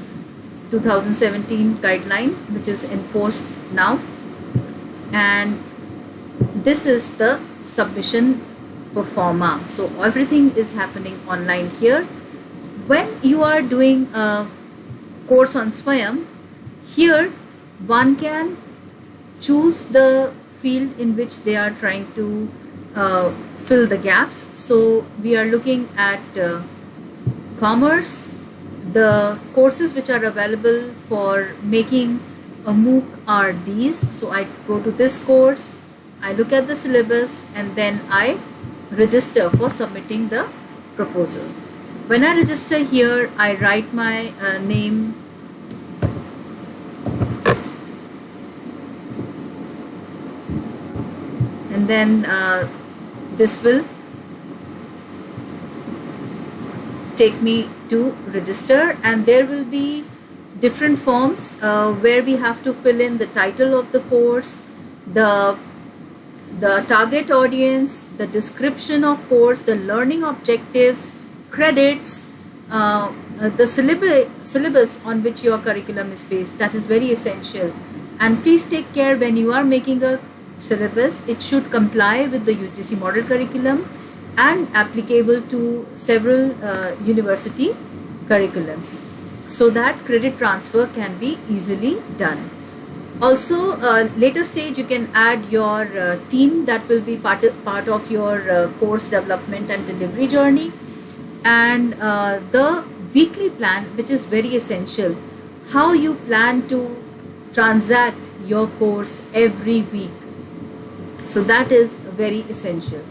2017 guideline, which is enforced now, and this is the submission performa. So everything is happening online here. When you are doing a course on Swayam, here one can choose the field in which they are trying to fill the gaps. So we are looking at commerce. The courses which are available for making a MOOC are these. So I go to this course, I look at the syllabus, and then I register for submitting the proposal. When I register here, I write my name, and then this will take me to register, and there will be different forms where we have to fill in the title of the course, the target audience, the description of course, the learning objectives, credits, the syllabus on which your curriculum is based. That is very essential. And please take care when you are making a syllabus. It should comply with the UGC model curriculum and applicable to several university curriculums, so that credit transfer can be easily done. Also, later stage you can add your team that will be part of your course development and delivery journey, and the weekly plan, which is very essential, how you plan to transact your course every week. So that is very essential.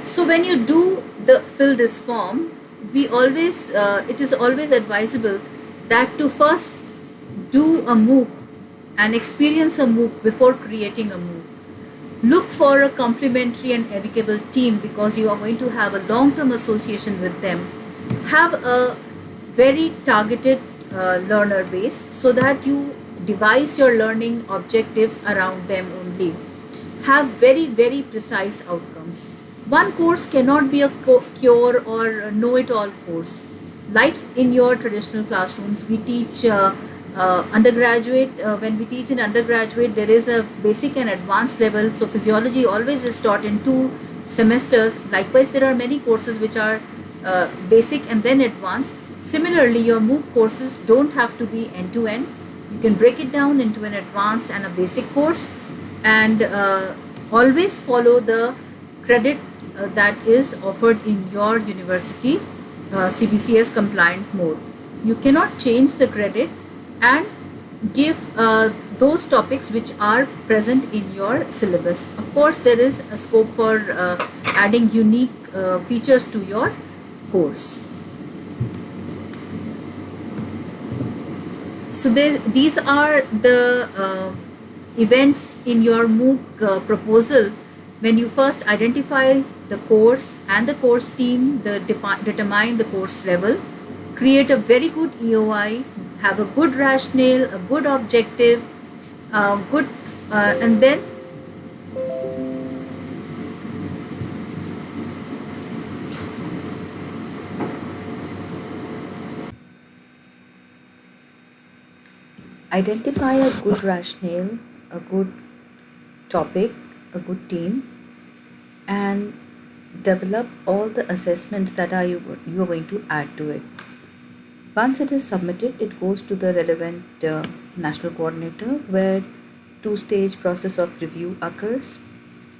So when you do fill this form, it is always advisable that to first do a MOOC and experience a MOOC before creating a MOOC. Look for a complementary and amicable team, because you are going to have a long-term association with them. Have a very targeted learner base, so that you devise your learning objectives around them only. Have very, very precise outcomes. One course cannot be a cure or know-it-all course. Like in your traditional classrooms, we teach undergraduate. When we teach in undergraduate, there is a basic and advanced level. So physiology always is taught in 2 semesters. Likewise, there are many courses which are basic and then advanced. Similarly, your MOOC courses don't have to be end-to-end. You can break it down into an advanced and a basic course, and always follow the credit that is offered in your university CBCS compliant mode. You cannot change the credit and give those topics which are present in your syllabus. Of course, there is a scope for adding unique features to your course. So these are the events in your MOOC proposal. When you first identify the course and the course team, determine the course level, create a very good EOI, have a good rationale, a good objective, and then identify a good rationale, a good topic, a good team, and develop all the assessments that you are going to add to it. Once it is submitted, it goes to the relevant national coordinator, where 2-stage process of review occurs.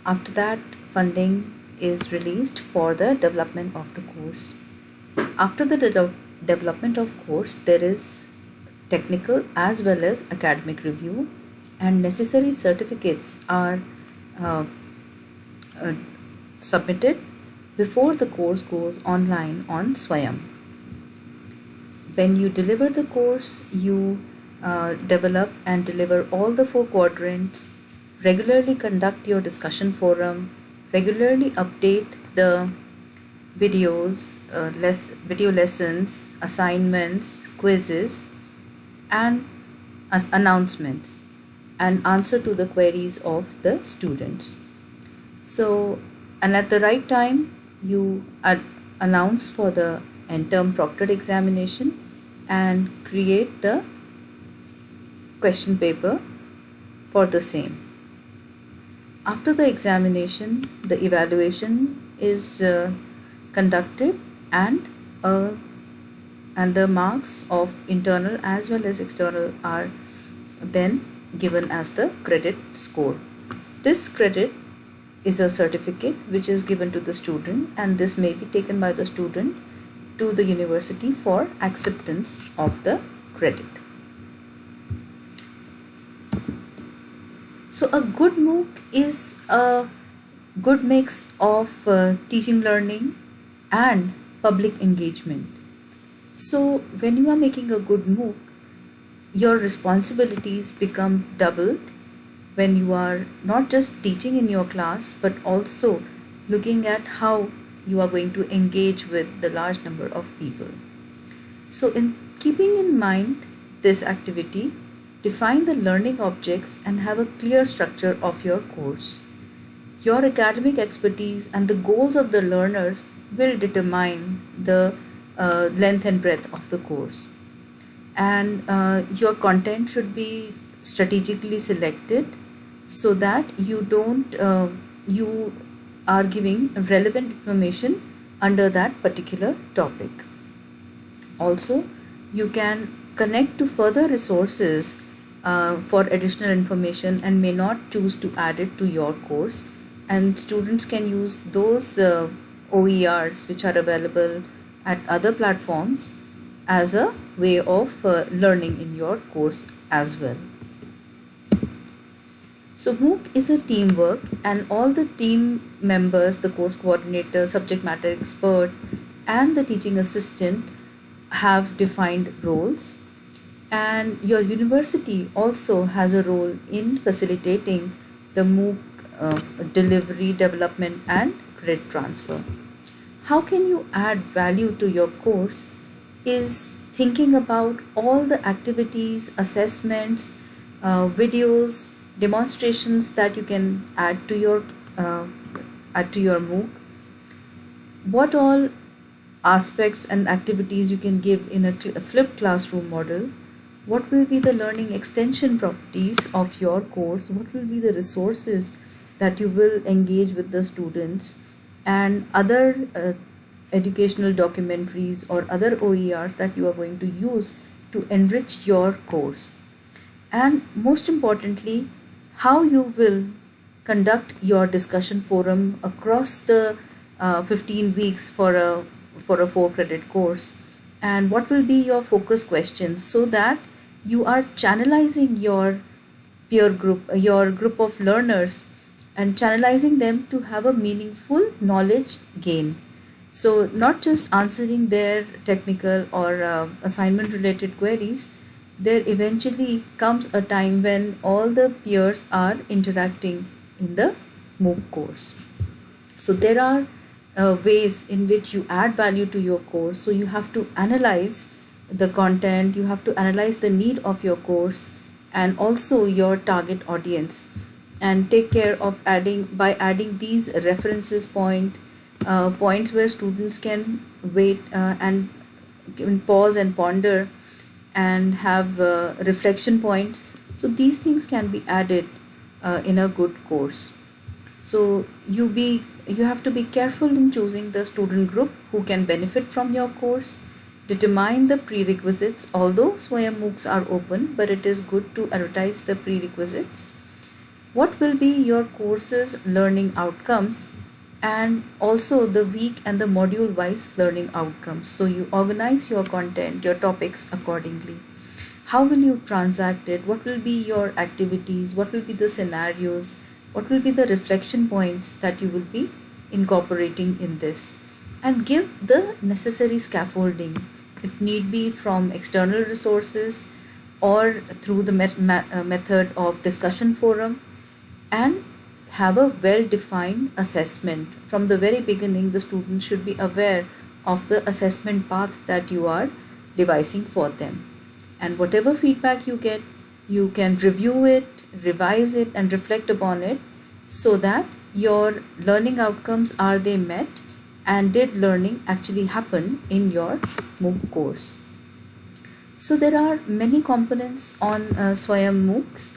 After that, funding is released for the development of the course. After the development of course, there is technical as well as academic review, and necessary certificates are submitted before the course goes online on Swayam. When you deliver the course, you develop and deliver all the 4 quadrants, regularly conduct your discussion forum, regularly update the videos, video lessons, assignments, quizzes, and announcements, and answer to the queries of the students. So, and at the right time, you announce for the end-term proctored examination and create the question paper for the same. After the examination, the evaluation is conducted, and the marks of internal as well as external are then given as the credit score. This credit is a certificate which is given to the student, and this may be taken by the student to the university for acceptance of the credit. So a good MOOC is a good mix of teaching, learning, and public engagement. So when you are making a good MOOC, your responsibilities become doubled when you are not just teaching in your class but also looking at how you are going to engage with the large number of people. So in keeping in mind this activity, define the learning objects and have a clear structure of your course. Your academic expertise and the goals of the learners will determine the length and breadth of the course. And your content should be strategically selected so that you are giving relevant information under that particular topic. Also, you can connect to further resources for additional information and may not choose to add it to your course, and students can use those OERs which are available at other platforms as a way of learning in your course as well. So MOOC is a teamwork, and all the team members, the course coordinator, subject matter expert, and the teaching assistant have defined roles. And your university also has a role in facilitating the MOOC delivery, development, and credit transfer. How can you add value to your course is thinking about all the activities, assessments, videos, demonstrations that you can add to your MOOC. What all aspects and activities you can give in a flipped classroom model. What will be the learning extension properties of your course? What will be the resources that you will engage with the students, and other educational documentaries or other OERs that you are going to use to enrich your course. And most importantly, how you will conduct your discussion forum across the 15 weeks for a 4-credit course, and what will be your focus questions, so that you are channelizing your peer group, your group of learners, and channelizing them to have a meaningful knowledge gain. So not just answering their technical or assignment related queries, there eventually comes a time when all the peers are interacting in the MOOC course. So there are ways in which you add value to your course. So you have to analyze the content, you have to analyze the need of your course and also your target audience, and take care of adding these references points where students can wait and can pause and ponder and have reflection points. So these things can be added in a good course. So you have to be careful in choosing the student group who can benefit from your course. Determine the prerequisites. Although Swayam MOOCs are open, but it is good to advertise the prerequisites. What will be your course's learning outcomes, and also the week and the module wise learning outcomes. So you organize your content, your topics accordingly. How will you transact it? What will be your activities? What will be the scenarios? What will be the reflection points that you will be incorporating in this? And give the necessary scaffolding, if need be, from external resources or through the method of discussion forum, and have a well-defined assessment. From the very beginning, the students should be aware of the assessment path that you are devising for them. And whatever feedback you get, you can review it, revise it, and reflect upon it, so that your learning outcomes, are they met, and did learning actually happen in your MOOC course. So there are many components on Swayam MOOCs,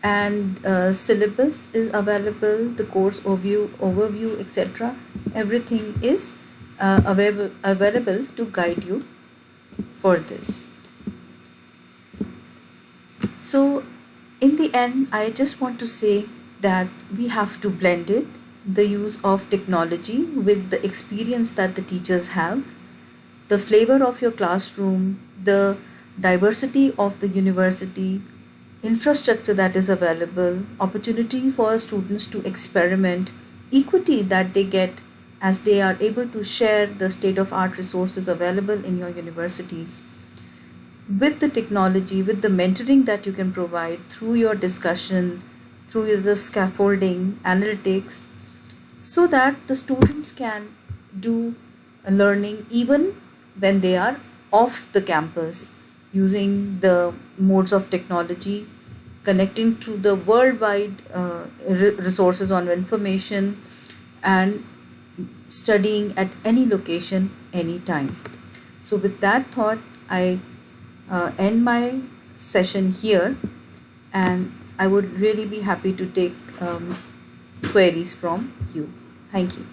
and syllabus is available, the course overview, etc. Everything is available to guide you for this. So in the end, I just want to say that we have to blend it, the use of technology with the experience that the teachers have, the flavor of your classroom, the diversity of the university, infrastructure that is available, opportunity for students to experiment, equity that they get as they are able to share the state-of-art resources available in your universities with the technology, with the mentoring that you can provide through your discussion, through the scaffolding, analytics, so that the students can do learning even when they are off the campus, using the modes of technology, connecting to the worldwide resources on information, and studying at any location, anytime. So with that thought, I end my session here, and I would really be happy to take queries from you. Thank you.